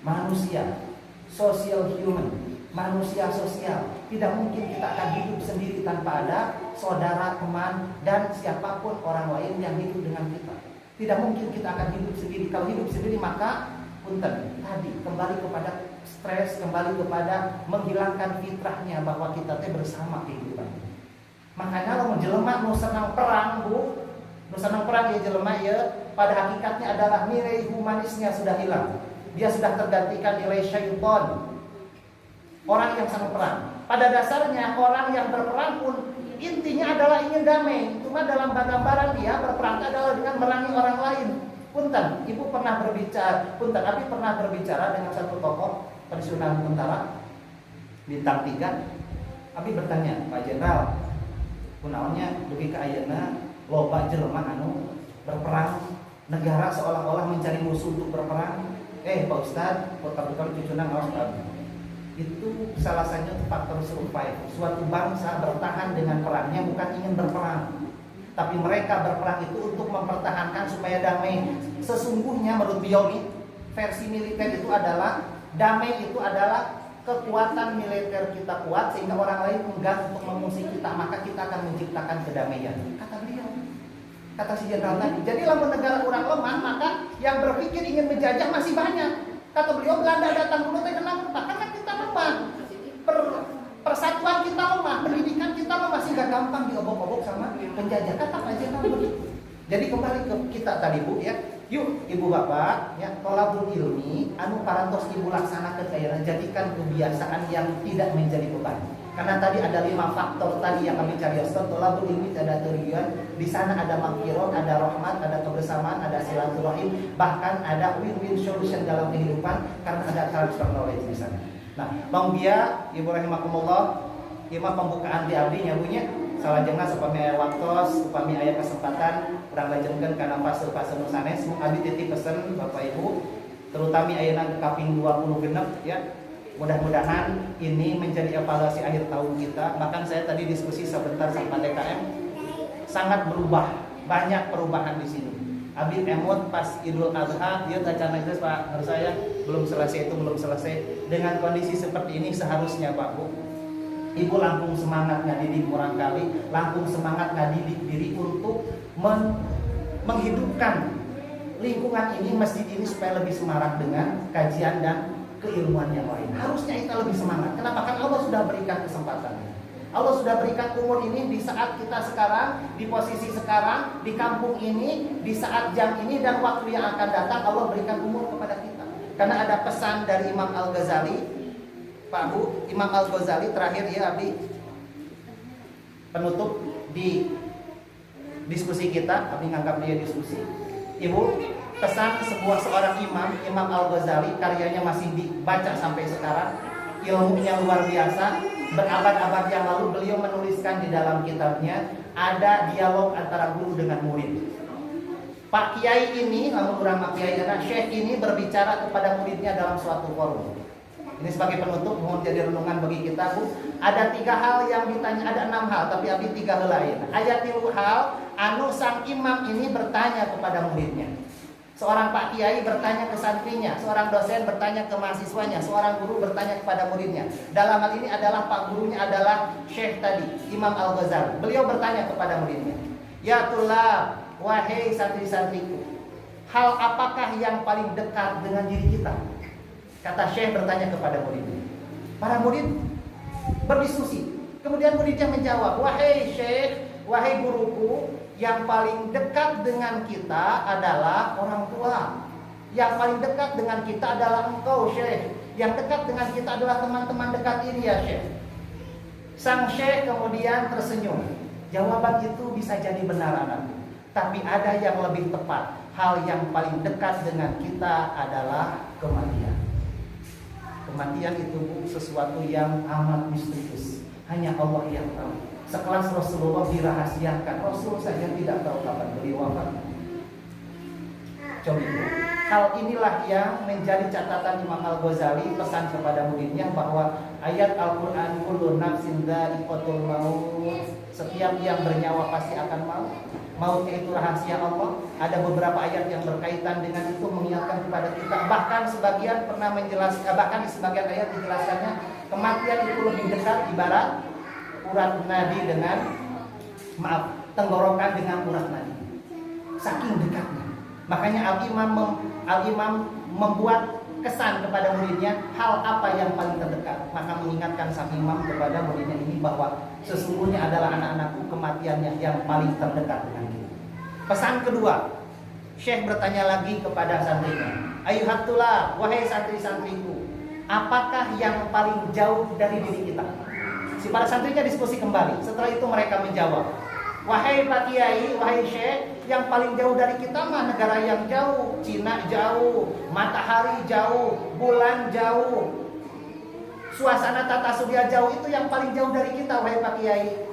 manusia, social human, manusia sosial. Tidak mungkin kita akan hidup sendiri tanpa ada saudara, teman, dan siapapun orang lain yang hidup dengan kita. Tidak mungkin kita akan hidup sendiri. Kalau hidup sendiri maka punten tadi kembali kepada stres, kembali kepada menghilangkan fitrahnya bahwa kita teh bersama kehidupan. Makanya kalau menjelema nu senang perang, Bu, Nu senang perang ya jelema ya, pada hakikatnya adalah nilai humanisnya sudah hilang. Dia sudah tergantikan nilai syaitan. Orang yang senang perang. Pada dasarnya orang yang berperang pun intinya adalah ingin damai. Cuma dalam gambaran dia berperang adalah dengan merangi orang lain. Punten, Ibu pernah berbicara, punten, Abi pernah berbicara dengan satu tokoh pensiunan tentara bintang 3. Abi bertanya, Pak Jenderal, kunaonnya dugi ka ayeuna loba jelema anu berperang, negara seolah-olah mencari musuh untuk berperang. Pak Ustadz, kota-kota cucuna ngawas kami. Itu salah satu faktor survive. Suatu bangsa bertahan dengan perangnya bukan ingin berperang, tapi mereka berperang itu untuk mempertahankan supaya damai. Sesungguhnya menurut Biomi, versi militer itu adalah damai itu adalah kekuatan militer kita kuat sehingga orang lain enggan untuk mengungsi kita, maka kita akan menciptakan kedamaian. Kata beliau, kata si jenderal tadi. Jadi lamun negara kurang lemah, maka yang berpikir ingin menjajah masih banyak. Kata beliau, Belanda datang dulu kenapa? Karena kita lemah. Persatuan kita lemah, pendidikan kita lemah sehingga gampang diobok-obok sama penjajah. Kata Pak Jenderal begitu. Jadi kembali ke kita tadi Bu ya. Yuk Ibu Bapak ya, tolabul ilmi anu parantos Ibu laksanakan kayak jadikan kebiasaan yang tidak menjadi beban. Karena tadi ada 5 faktor tadi yang kami cari. Tolabul ilmi ada tujuan. Di sana ada maghfirah, ada rahmat, ada kebersamaan, ada silaturahim, bahkan ada win-win solution dalam kehidupan karena ada transfer knowledge di sana. Nah, Bang Bia, Ibu rahimakumullah, ima pembukaan di abdi nyabunya salajengna supami aya waktos, upami aya kesempatan urang lajengkeun kana fase-fase nu sanes. Abdi titip pesen Bapak Ibu, terutama ayeuna kaping 20 genep ya. Mudah-mudahan ini menjadi evaluasi akhir tahun kita. Bahkan saya tadi diskusi sebentar sama DKM, sangat berubah, banyak perubahan di sini. Abi emot pas Idul Adha, dia tacana itu Pak, harus saya belum selesai itu belum selesai. Dengan kondisi seperti ini seharusnya Pak Bu, Ibu langsung semangat ngadidik orang kali, langsung semangat ngadidik diri untuk menghidupkan lingkungan ini, masjid ini supaya lebih semarak dengan kajian dan keilmuan yang lain. Harusnya kita lebih semangat. Kenapa? Kan Allah sudah berikan kesempatan. Allah sudah berikan umur ini di saat kita sekarang, di posisi sekarang, di kampung ini, di saat jam ini dan waktu yang akan datang Allah berikan umur kepada kita. Karena ada pesan dari Imam Al-Ghazali, Pak Bu, Imam Al-Ghazali terakhir ya Abi, penutup di diskusi kita, Abi nganggap dia diskusi. Ibu, pesan seorang Imam Al-Ghazali, karyanya masih dibaca sampai sekarang, ilmunya luar biasa. Berabad-abad yang lalu beliau menuliskan di dalam kitabnya ada dialog antara guru dengan murid. Pak Kiai ini, lalu kurang Pak Kiai anak Syekh ini berbicara kepada muridnya dalam suatu forum. Ini sebagai penutup, mohon jadi renungan bagi kita Bu. Ada 3 hal yang ditanya, ada 6 hal, tapi Abi 3 lain. Ayat 3 hal, anu sang imam ini bertanya kepada muridnya. Seorang Pak Kiai bertanya ke santrinya, seorang dosen bertanya ke mahasiswanya, seorang guru bertanya kepada muridnya. Dalam hal ini adalah Pak gurunya adalah Syekh tadi, Imam Al-Ghazali. Beliau bertanya kepada muridnya, "Ya tulab, wahai santri-santriku, hal apakah yang paling dekat dengan diri kita?" Kata Syekh bertanya kepada muridnya. Para murid berdiskusi. Kemudian muridnya menjawab, "Wahai Syekh, wahai guruku, yang paling dekat dengan kita adalah orang tua. Yang paling dekat dengan kita adalah engkau Syekh. Yang dekat dengan kita adalah teman-teman dekat ini ya Syekh." Sang Syekh kemudian tersenyum. Jawaban itu bisa jadi benar anakku, tapi ada yang lebih tepat. Hal yang paling dekat dengan kita adalah kematian. Kematian itu sesuatu yang amat misterius. Hanya Allah yang tahu. Sekelas Rasulullah dirahasiakan, Rasul saja tidak tahu kapan beliau wafat. Coba hal inilah yang menjadi catatan Imam Al-Ghazali, pesan kepada muridnya bahwa ayat Al-Quran kullu nafsin dha'iqatul maut, setiap yang bernyawa pasti akan maut. Mautnya itu rahasia Allah. Ada beberapa ayat yang berkaitan dengan itu mengingatkan kepada kita. Bahkan sebagian pernah menjelaskan, bahkan di sebagian ayat dijelaskannya kematian itu lebih dekat ibarat urat nadi dengan tenggorokan dengan urat nadi, saking dekatnya. Makanya Al-Imam membuat kesan kepada muridnya hal apa yang paling terdekat. Maka mengingatkan sang imam kepada muridnya ini bahwa sesungguhnya adalah anak-anakku kematiannya yang paling terdekat dengan kita. Pesan kedua, Syekh bertanya lagi kepada santrinya, ayuhatullah, wahai santri-santriku, apakah yang paling jauh dari diri kita? Si para santrinya diskusi kembali. Setelah itu mereka menjawab, wahai Pak Kiai, wahai Syekh, yang paling jauh dari kita mah negara yang jauh, Cina jauh, matahari jauh, bulan jauh, suasana tata surya jauh, itu yang paling jauh dari kita, wahai Pak Kiai.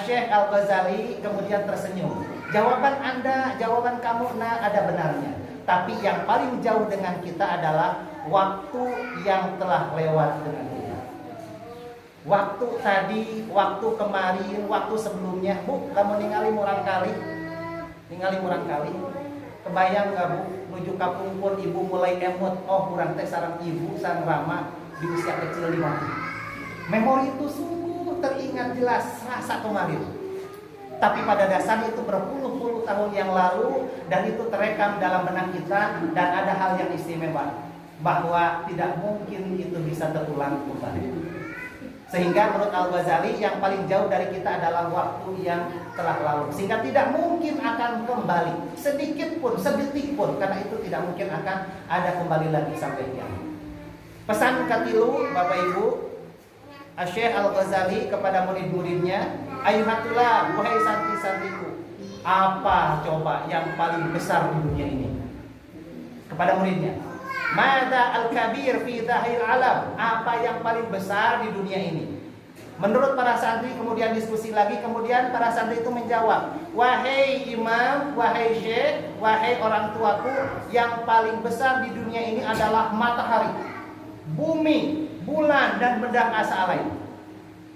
Syekh Al-Ghazali kemudian tersenyum. Jawaban Anda, jawaban kamu ada benarnya. Tapi yang paling jauh dengan kita adalah waktu yang telah lewat dengan kita. Waktu tadi, waktu kemarin, waktu sebelumnya. Bu, kamu ningali murang kali. Kebayang gak Bu, nuju kapung pun ibu mulai emot. Oh, kurang teh sarang ibu, sarang Rama di usia kecil di mana. Memori itu sungguh teringat jelas rasa kemarin. Tapi pada dasarnya itu berpuluh-puluh tahun yang lalu, dan itu terekam dalam benak kita. Dan ada hal yang istimewa, bahwa tidak mungkin itu bisa terulang kembali. Sehingga menurut Al-Ghazali yang paling jauh dari kita adalah waktu yang telah lalu. Sehingga tidak mungkin akan kembali sedikit pun, sedetik pun. Karena itu tidak mungkin akan ada kembali lagi sampai kiamat. Pesan katilu Bapak Ibu, Syekh Al-Ghazali kepada murid-muridnya, ayuhatullah, wahai santri-santriku, apa coba yang paling besar di dunia ini? Kepada muridnya, mada al-kabir fi dhahir alam, apa yang paling besar di dunia ini? Menurut para santri kemudian diskusi lagi, kemudian para santri itu menjawab, wahai imam, wahai syekh, wahai orang tuaku, yang paling besar di dunia ini adalah matahari, bumi, bulan, dan benda asa lain.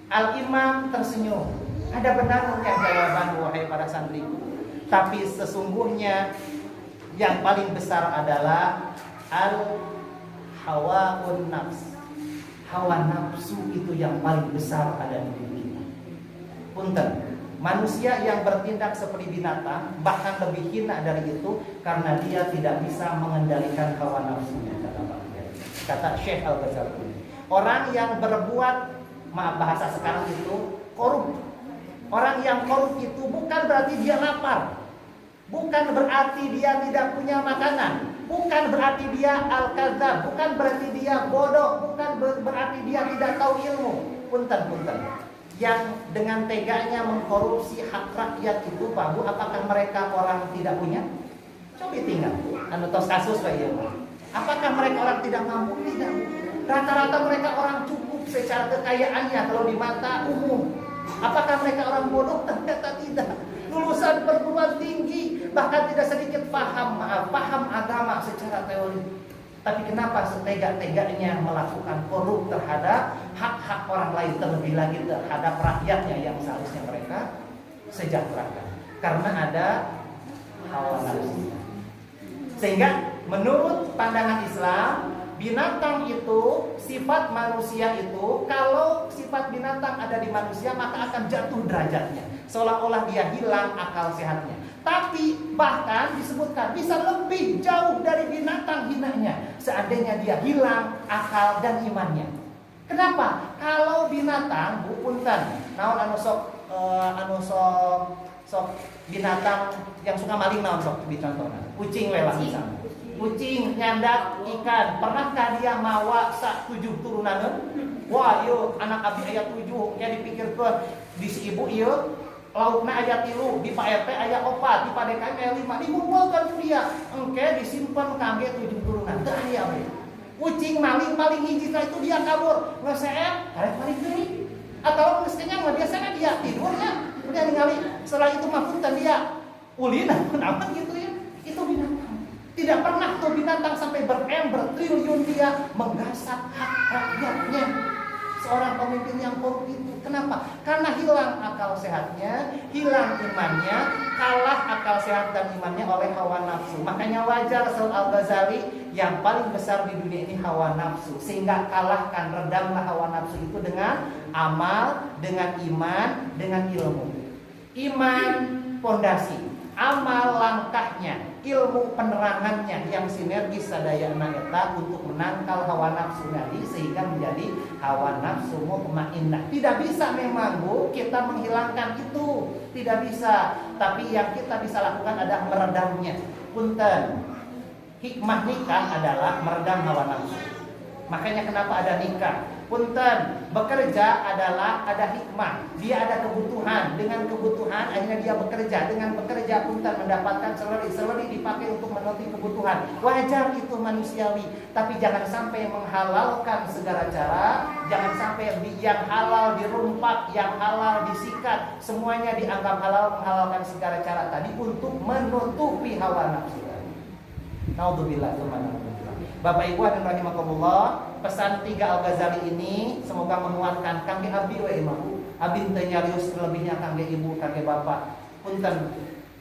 Al-imam tersenyum. Ada benarnya jawaban wahai para santriku. Tapi sesungguhnya yang paling besar adalah al-hawaun nafs. Hawa nafsu itu yang paling besar ada di diri kita. Punten, manusia yang bertindak seperti binatang bahkan lebih hina dari itu karena dia tidak bisa mengendalikan hawa nafsunya, kata Syekh Al-Ghazali. Orang yang berbuat, maaf bahasa sekarang itu, korup. Orang yang korup itu bukan berarti dia lapar, bukan berarti dia tidak punya makanan, bukan berarti dia al-kadzab, bukan berarti dia bodoh, bukan berarti dia tidak tahu ilmu. Punten. Yang dengan teganya mengkorupsi hak rakyat itu, Pak Bu, apakah mereka orang tidak punya? Coba tinggal, tos kasus kayak gitu. Apakah mereka orang tidak mampu? Tidak. Rata-rata mereka orang cukup secara kekayaannya kalau di mata umum. Apakah mereka orang bodoh? Ternyata tidak. Lulusan perguruan tinggi, bahkan tidak sedikit paham agama secara teori. Tapi kenapa setega-teganya melakukan korup terhadap hak-hak orang lain, terlebih lagi terhadap rakyatnya yang seharusnya mereka sejahterakan? Karena ada hawa nafsu. Sehingga menurut pandangan Islam, binatang itu, sifat manusia itu, kalau sifat binatang ada di manusia maka akan jatuh derajatnya, seolah-olah dia hilang akal sehatnya. Tapi bahkan disebutkan bisa lebih jauh dari binatang hinanya seandainya dia hilang akal dan imannya. Kenapa? Kalau binatang, punten, naon sok binatang yang suka maling, naon sok dicontohna, kucing lelah misalnya. Kucing nyandak ikan, pernahkah dia mawa sak 7 turunan? Wah, yuk anak abdi aya 7, kayak dipikirkan di si ibu ieu laukna aya 3, di Pak RT aya 4, di Pak DKM aya 5, dikumpulkan dia, engke disimpan kangge 7 turunan. Teu aya we. Kucing maling hiji itu dia kabur, ngeseet, karek balik deui. Atau geus kenyang mah biasanya dia tidurnya, udah ningali. Setelah itu mah punten dia ulin naon gitu ya. Itu binatang. Tidak pernah tuh binatang sampai bertriliun dia menggasak hak rakyatnya. Seorang pemimpin yang korup itu. Kenapa? Karena hilang akal sehatnya, hilang imannya, kalah akal sehat dan imannya oleh hawa nafsu. Makanya wajar Al-Ghazali, yang paling besar di dunia ini hawa nafsu. Sehingga kalahkan, redamlah hawa nafsu itu dengan amal, dengan iman, dengan ilmu. Iman, pondasi. amal langkahnya, ilmu penerangannya yang sinergis sadayana eta untuk menangkal hawa nafsu tadi sehingga menjadi hawa nafsu mutmainnah. Tidak bisa memang Bu kita menghilangkan itu, tidak bisa. Tapi yang kita bisa lakukan adalah meredamnya. Punten, hikmah nikah adalah meredam hawa nafsu. Makanya kenapa ada nikah? Punten, bekerja adalah ada hikmah. Dia ada kebutuhan. Dengan kebutuhan akhirnya dia bekerja. Dengan bekerja punten mendapatkan salary. Salary dipakai untuk memenuhi kebutuhan. Wajar itu manusiawi. Tapi jangan sampai menghalalkan segala cara. Jangan sampai yang halal dirumpak, yang halal disikat. Semuanya dianggap halal, menghalalkan segala cara tadi untuk menutupi hawa nafsu. Naudzubillah. Bapak Ibu dan rahimakumullah, pesan 3 Al-Ghazali ini semoga menguatkan kangge abdi we imah. Abdi teu nyarios lebihnya kangge ibu, kangge bapak. Punten,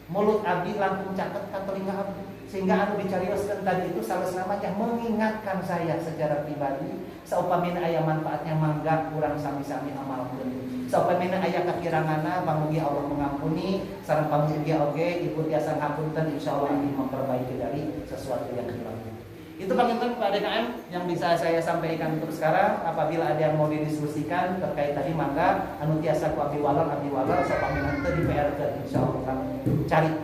mulut abdi langkung caket ka telinga abdi. Sehingga anu dicarioskeun tadi itu salah namanya mengingatkan saya secara pribadi saupamina aya manfaatnya mangga kurang sami-sami amalkeun. Saupamina aya kakiranganna pamugi Allah mengampuni, sareng pamugi oge ibu tiasa ngapunten insyaallah abdi memperbaiki dari sesuatu yang hilang. Itu panginten Pak DKM yang bisa saya sampaikan untuk sekarang. Apabila ada yang mau didiskusikan terkait tadi mangga anu tiasa ku abdi walor sapaminten teu di PR ke insyaallah cari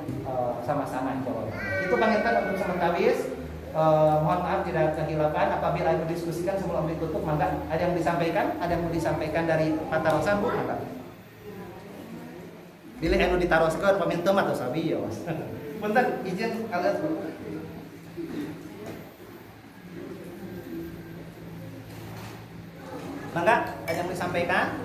sama-sama insyaallah. Itu panginten untuk sementawis. Mohon maaf tidak kehilapan apabila anu diskusikan sebelum ditutup mangga ada yang disampaikan, ada yang mau disampaikan dari patarosan Bu mangga. Pilih anu ditaroskeun paminten atau sabi ya Mas. Punten izin kalian Bu. Mangga, ada yang disampaikan?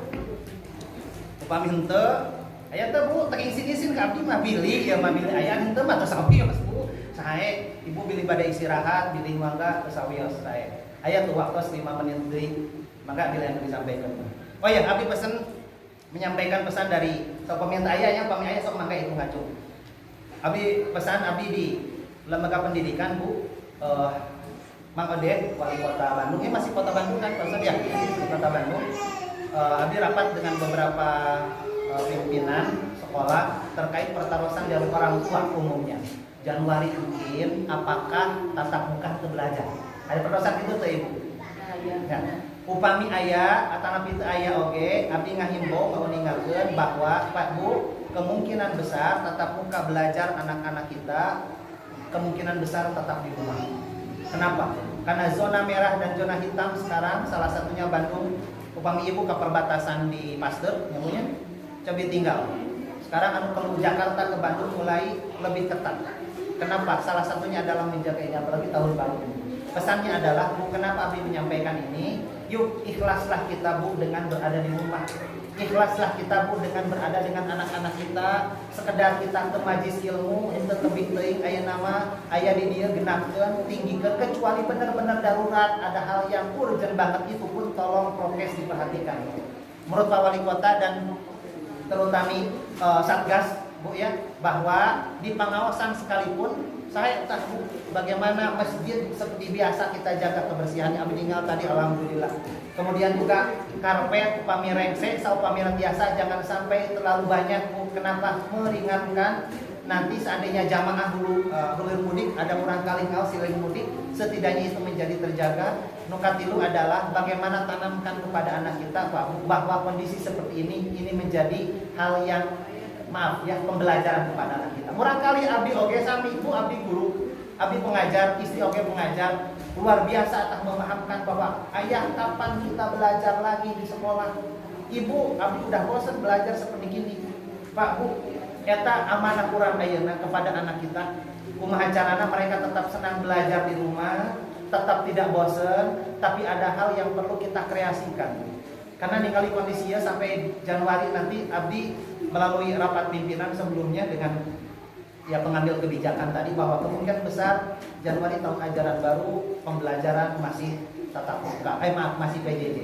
Upami henteu, aya teh Bu, teu isin-isin ka abdi mah pilih ya mah pilih aya henteu mah tos sawi Mas Bu. Sae, Ibu pilih bade istirahat, pilih mangga tos sawi sae. Aya tuh waktu 5 menit deui. Mangga pilih yang disampaikan. Oh ya, abdi pesen menyampaikan pesan dari sok peminta aya yang pami aya sok mangga itu ngacu. Abdi pesan abdi di lembaga pendidikan Bu, Mang Odeh, wali kota Bandung, masih kota Bandung kan, Pak ya, kota Bandung. Abdi rapat dengan beberapa pimpinan sekolah terkait pertaruhan dari orang tua umumnya. Januari mungkin, apakah tatap muka itu belajar? Ada pertaruhan itu tuh Ibu? Ya. Upami ayah, atanapi itu ayah oke, abdi ngahimbau meninggalkan bahwa Pak Bu, kemungkinan besar tatap muka belajar anak-anak kita, kemungkinan besar tetap di rumah. Kenapa? Karena zona merah dan zona hitam sekarang salah satunya Bandung. Upami Ibu ke perbatasan di Pasteur, nyamunya coba tinggal. Sekarang anu kalau Jakarta ke Bandung mulai lebih ketat. Kenapa? Salah satunya adalah menjaganya apalagi tahun baru ini. Pesannya adalah Bu, kenapa Abi menyampaikan ini? Yuk ikhlaslah kita Bu dengan berada di rumah. Ikhlaslah kita Bu dengan berada dengan anak-anak kita. Sekedar kita ke majlis ilmu, itu lebih teuing aya nama, aya di dieu genapkeun, tinggikeun kecuali benar-benar darurat, ada hal yang urgent banget itu pun tolong prokes diperhatikan. Menurut Pak Wali Kota dan terutama Satgas Bu ya, bahwa di pengawasan sekalipun saya tahu bagaimana masjid seperti biasa kita jaga kebersihannya. Abdi tinggal tadi alhamdulillah. Kemudian juga karpet upami rengse saupami biasa jangan sampai terlalu banyak. Kenapa? Meringankan nanti seandainya jamaah hulir mudik ada orang kali ngaos siling mudik, setidaknya itu menjadi terjaga. Nukatilu adalah bagaimana tanamkan kepada anak kita bahwa kondisi seperti ini menjadi hal yang maaf ya, pembelajaran kepada anak kita. Murang kali abdi oge sami ibu abdi guru, abdi pengajar, istri oge pengajar, luar biasa tak memahamkan bahwa ayah kapan kita belajar lagi di sekolah. Ibu abdi udah bosan belajar seperti gini. Pak Bu, eta amanah kurang ayeuna kepada anak kita. Kumaha carana mereka tetap senang belajar di rumah, tetap tidak bosan, tapi ada hal yang perlu kita kreasikan. Karena ningali kondisinya sampai Januari nanti abdi melalui rapat pimpinan sebelumnya dengan ya pengambil kebijakan tadi bahwa kemungkinan besar Januari tahun ajaran baru pembelajaran masih tatap muka, masih PJJ.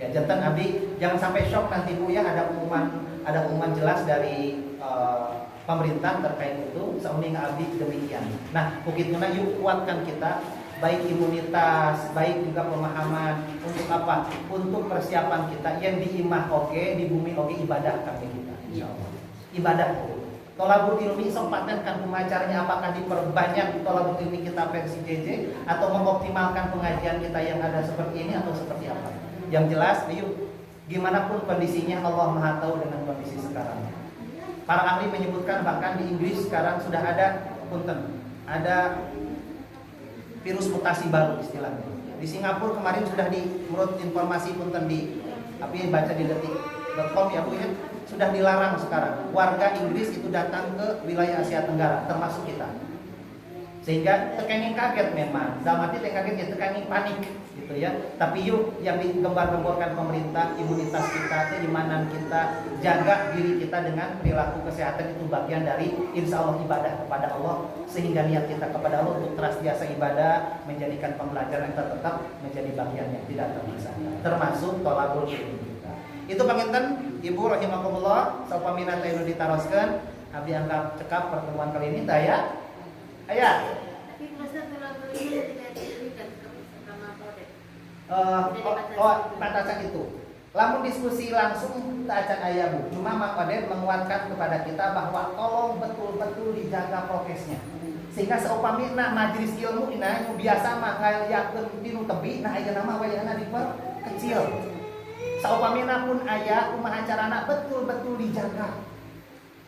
Ya jantan abdi jangan sampai shock nanti Bu ya, ada pengumuman jelas dari pemerintah terkait itu. Sauning abdi demikian. Nah, bukituna yuk kuatkan kita baik imunitas, baik juga pemahaman untuk apa? Untuk persiapan kita yang di imah oke, di bumi oke ibadah kami kita. Insyaallah. Ibadah Tolabul ilmi sok patenkan pemacaranya, apakah diperbanyak tolabul ilmi kita versi JJ atau mengoptimalkan pengajian kita yang ada seperti ini atau seperti apa. Yang jelas, yuk, gimana pun kondisinya Allah Maha tahu dengan kondisi sekarang. Para ahli menyebutkan bahkan di Inggris sekarang sudah ada ada virus mutasi baru istilahnya. Di Singapura kemarin sudah menurut informasi baca di detik.com ya Bu ya, sudah dilarang sekarang warga Inggris itu datang ke wilayah Asia Tenggara termasuk kita. Sehingga tekengin kaget memang, dalam arti kaget ya tekengin panik gitu ya. Tapi yuk yang digembar-gemborkan pemerintah, imunitas kita, keimanan kita, jaga diri kita dengan perilaku kesehatan, itu bagian dari insya Allah ibadah kepada Allah. Sehingga niat kita kepada Allah untuk terus biasa ibadah, menjadikan pembelajaran kita tetap menjadi bagian yang tidak terpisahkan, termasuk tolabul ilmi kita. Itu panginten Ibu rahimakumullah, saupamina teh ditaroskeun, abdi anggap cekap pertemuan kali ini tah ya. Aya. Tapi masa tolabul ilmi tidak diberikan sama kode. Batasan itu. Lamun diskusi langsung tak acan aya Bu. Cuma Mak Oded menguatkan kepada kita bahwa tolong betul-betul dijaga prokesnya. Sehingga seupamina majelis ilmu ina nu biasa mah ngayakeun tinu tebi, nah aya nama wayahna diperkecil. Saupamina pun aya kumaha carana betul-betul dijaga.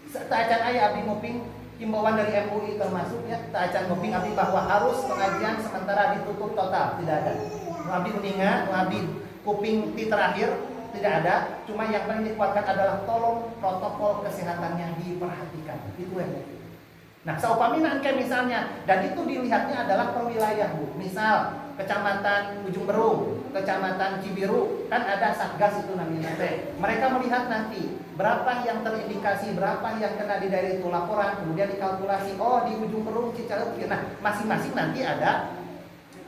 Tak acan aya abdi nguping himbauan dari MUI termasuk ya, tak acan nguping abdi bahwa harus pengajian sementara ditutup total, tidak ada. Abdi uninga, abdi kuping ti terakhir tidak ada. Cuma yang paling dikuatkan adalah tolong protokol kesehatannya diperhatikan. Itu ya. Nah, saupamina engke misalnya, dan itu dilihatnya adalah per wilayah Bu. Misal Kecamatan Ujung Berung, Kecamatan Cibiru, kan ada satgas itu namanya teh. Mereka melihat nanti berapa yang terindikasi, berapa yang kena di daerah itu, laporan, kemudian dikalkulasi, oh di Ujung Berung, Cicaheum. Nah, masing-masing nanti ada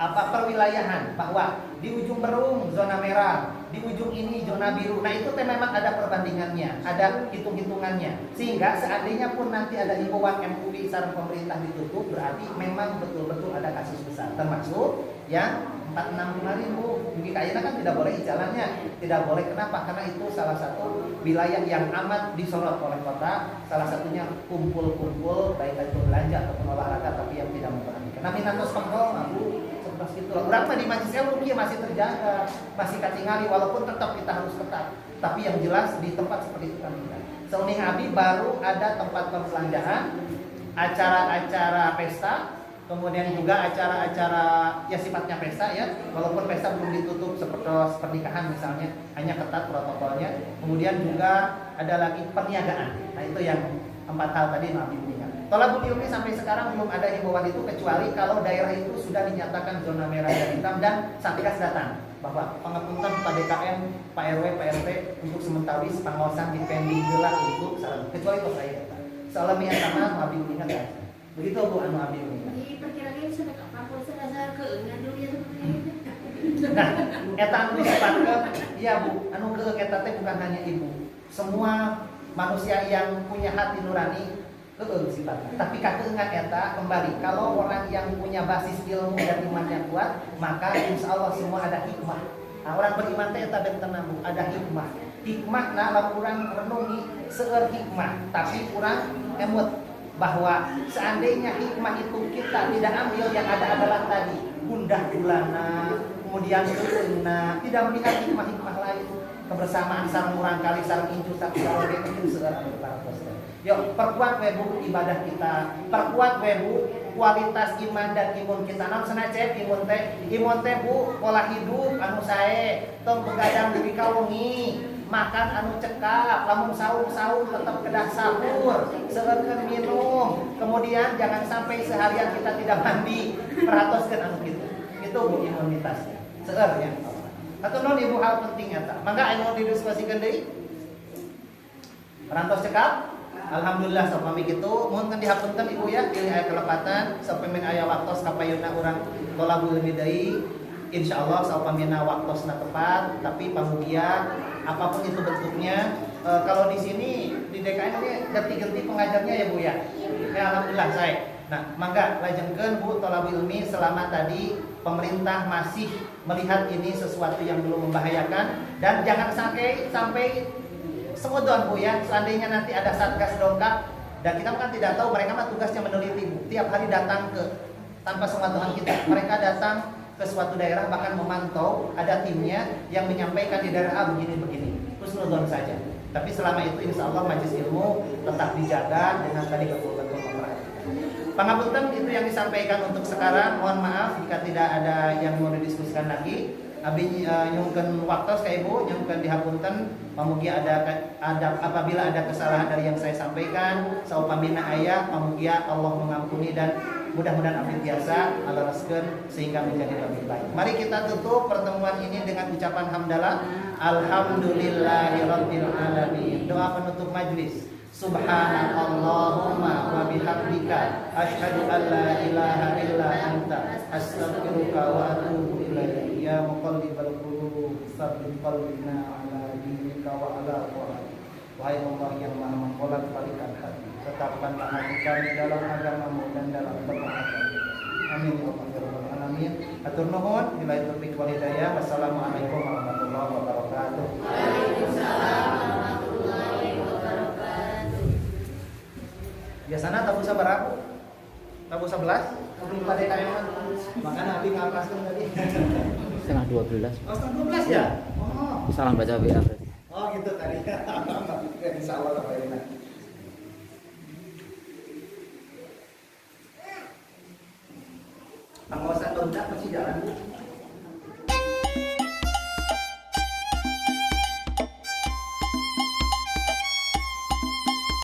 perwilayahan, bahwa di Ujung Berung zona merah, di ujung ini zona biru. Nah itu memang ada perbandingannya, ada hitung-hitungannya. Sehingga seandainya pun nanti ada himbauan MUI sareng pemerintah ditutup, berarti memang betul-betul ada kasus besar. Termasuk yang 46 kemarin Bu, mungkin kayaknya kan tidak boleh jalannya, tidak boleh. Kenapa? Karena itu salah satu wilayah yang amat disorot oleh kota. Salah satunya kumpul-kumpul, baik itu belanja ataupun olahraga, tapi yang tidak memperhatikan. Nah minatos kontrol, Bu. Gitu. Berapa di Majlis Ilmu masih terjaga, masih kacingali, walaupun tetap kita harus ketat. Tapi yang jelas di tempat seperti itu kan tidak. Seuning abi baru ada tempat perbelanjaan, acara-acara pesta, kemudian juga acara-acara ya sifatnya pesta ya, walaupun pesta belum ditutup seperti pernikahan misalnya, hanya ketat protokolnya. Kemudian juga ada lagi perniagaan. Nah itu yang 4 hal tadi Nabi ingat. Tolabul ilmi sampai sekarang belum ada himbauan itu, kecuali kalau daerah itu sudah dinyatakan zona merah dan hitam dan Satgas datang bahwa pengapunten Pak DKM, Pak RW, Pak RT untuk sementara pengawasan dipending gelap untuk saran. Kecuali itu saya kata. Salami sama Nabi ingat ya. Begitu Bu anu Nabi ingat. Jadi perkiraan sudah kapan sedasar keengan dulu ya sebenarnya. Nah, eta anu disebutkeun iya Bu, anu keung eta teh bukan hanya ibu. Semua manusia yang punya hati nurani sifatnya. Tapi kakeuengan eta kembali, kalau orang yang punya basis ilmu dan iman yang kuat, maka insya Allah semua ada hikmah. Nah, orang beriman teh eta benten ada hikmah. Hikmah nah lamun urang renungi seueur hikmah, tapi urang emut bahwa seandainya hikmah itu kita tidak ambil, yang ada adalah tadi gundah gulana, kemudian keuna, tidak melihat hikmah-hikmah lain, kebersamaan sareng urang kali sareng incu sareng itu seueur para poster. Yuk perkuat webu ibadah kita, perkuat webu kualitas iman dan imun kita. Naon cenah cek imun teh Bu pola hidup anu sae, tong begadang dugi kawengi, makan anu cekap, lamun sahur tetap kedah sahur, seueurkeun minum. Kemudian jangan sampai seharian kita tidak mandi, perhatoskeun anu kitu. Itu Bu imunitasnya. Seueur ya. Atau non ibu hal penting eta. Mangga anu didiskusikeun deui. Perantos cekap. Alhamdulillah sapami kitu, mohon dihapunten Ibu ya, pilih aya kelepatan sapemen aya waktos kapayuna urang tolabul ilmi deui. Insyaallah sapamina waktosna tepat, tapi pamugia apapun itu bentuknya. Kalau di sini di DKN ini ganti-ganti pengajarnya ya Bu ya. Ya alhamdulillah saya. Nah, mangga lajengkeun Bu tolabul ilmi selama tadi pemerintah masih melihat ini sesuatu yang belum membahayakan, dan jangan sampai semudon Bu ya, seandainya nanti ada satgas dongkap Dan kita kan tidak tahu, mereka mah tugasnya meneliti, Bu. Tiap hari datang ke, tanpa sepengetahuan kita, mereka datang ke suatu daerah, bahkan memantau, ada timnya yang menyampaikan di daerah A begini-begini, husnuzon saja. Tapi selama itu insya Allah majelis ilmu tetap dijaga dengan tadi betul-betul memperhatikan. Pangapunten itu yang disampaikan untuk sekarang. Mohon maaf jika tidak ada yang mau didiskusikan lagi. Abi nyungken waktu ka Ibu, nyungken dihapunten. Pamugi ada apabila ada kesalahan dari yang saya sampaikan, saupamina aya, pamugi Allah mengampuni dan mudah-mudahan abdi biasa alaraskeun sehingga menjadi lebih baik. Mari kita tutup pertemuan ini dengan ucapan hamdalah. Alhamdulillahirabbil alamin. Doa penutup majlis. Subhanakallahumma wa bihamdika asyhadu an la ilaha illa anta astaghfiruka wa atubu ilaik. Ya muqallibal qulub tsabbit qalbina ala dinika wa ala ta'atik. Wahai Allah yang Maha membolak balikan hati, tetapkanlah hati kami dalam agama-Mu dan dalam ketaatan. Amin ya rabbal alamin. Atur nuhun, billahi taufiq wal hidayah. Wassalamualaikum warahmatullahi wabarakatuh. Waalaikumsalam warahmatullahi wabarakatuh. Biasanya tabu sabar, tabu 11, tapi pada kayak makanya Abi ngapaskan tadi. Setengah 12. Oh, setengah 12 ya? Oh. Salam baca WA berarti. Oh gitu tadi. Insya Allah Pak Irina. Pengawasan kontak masih jalan.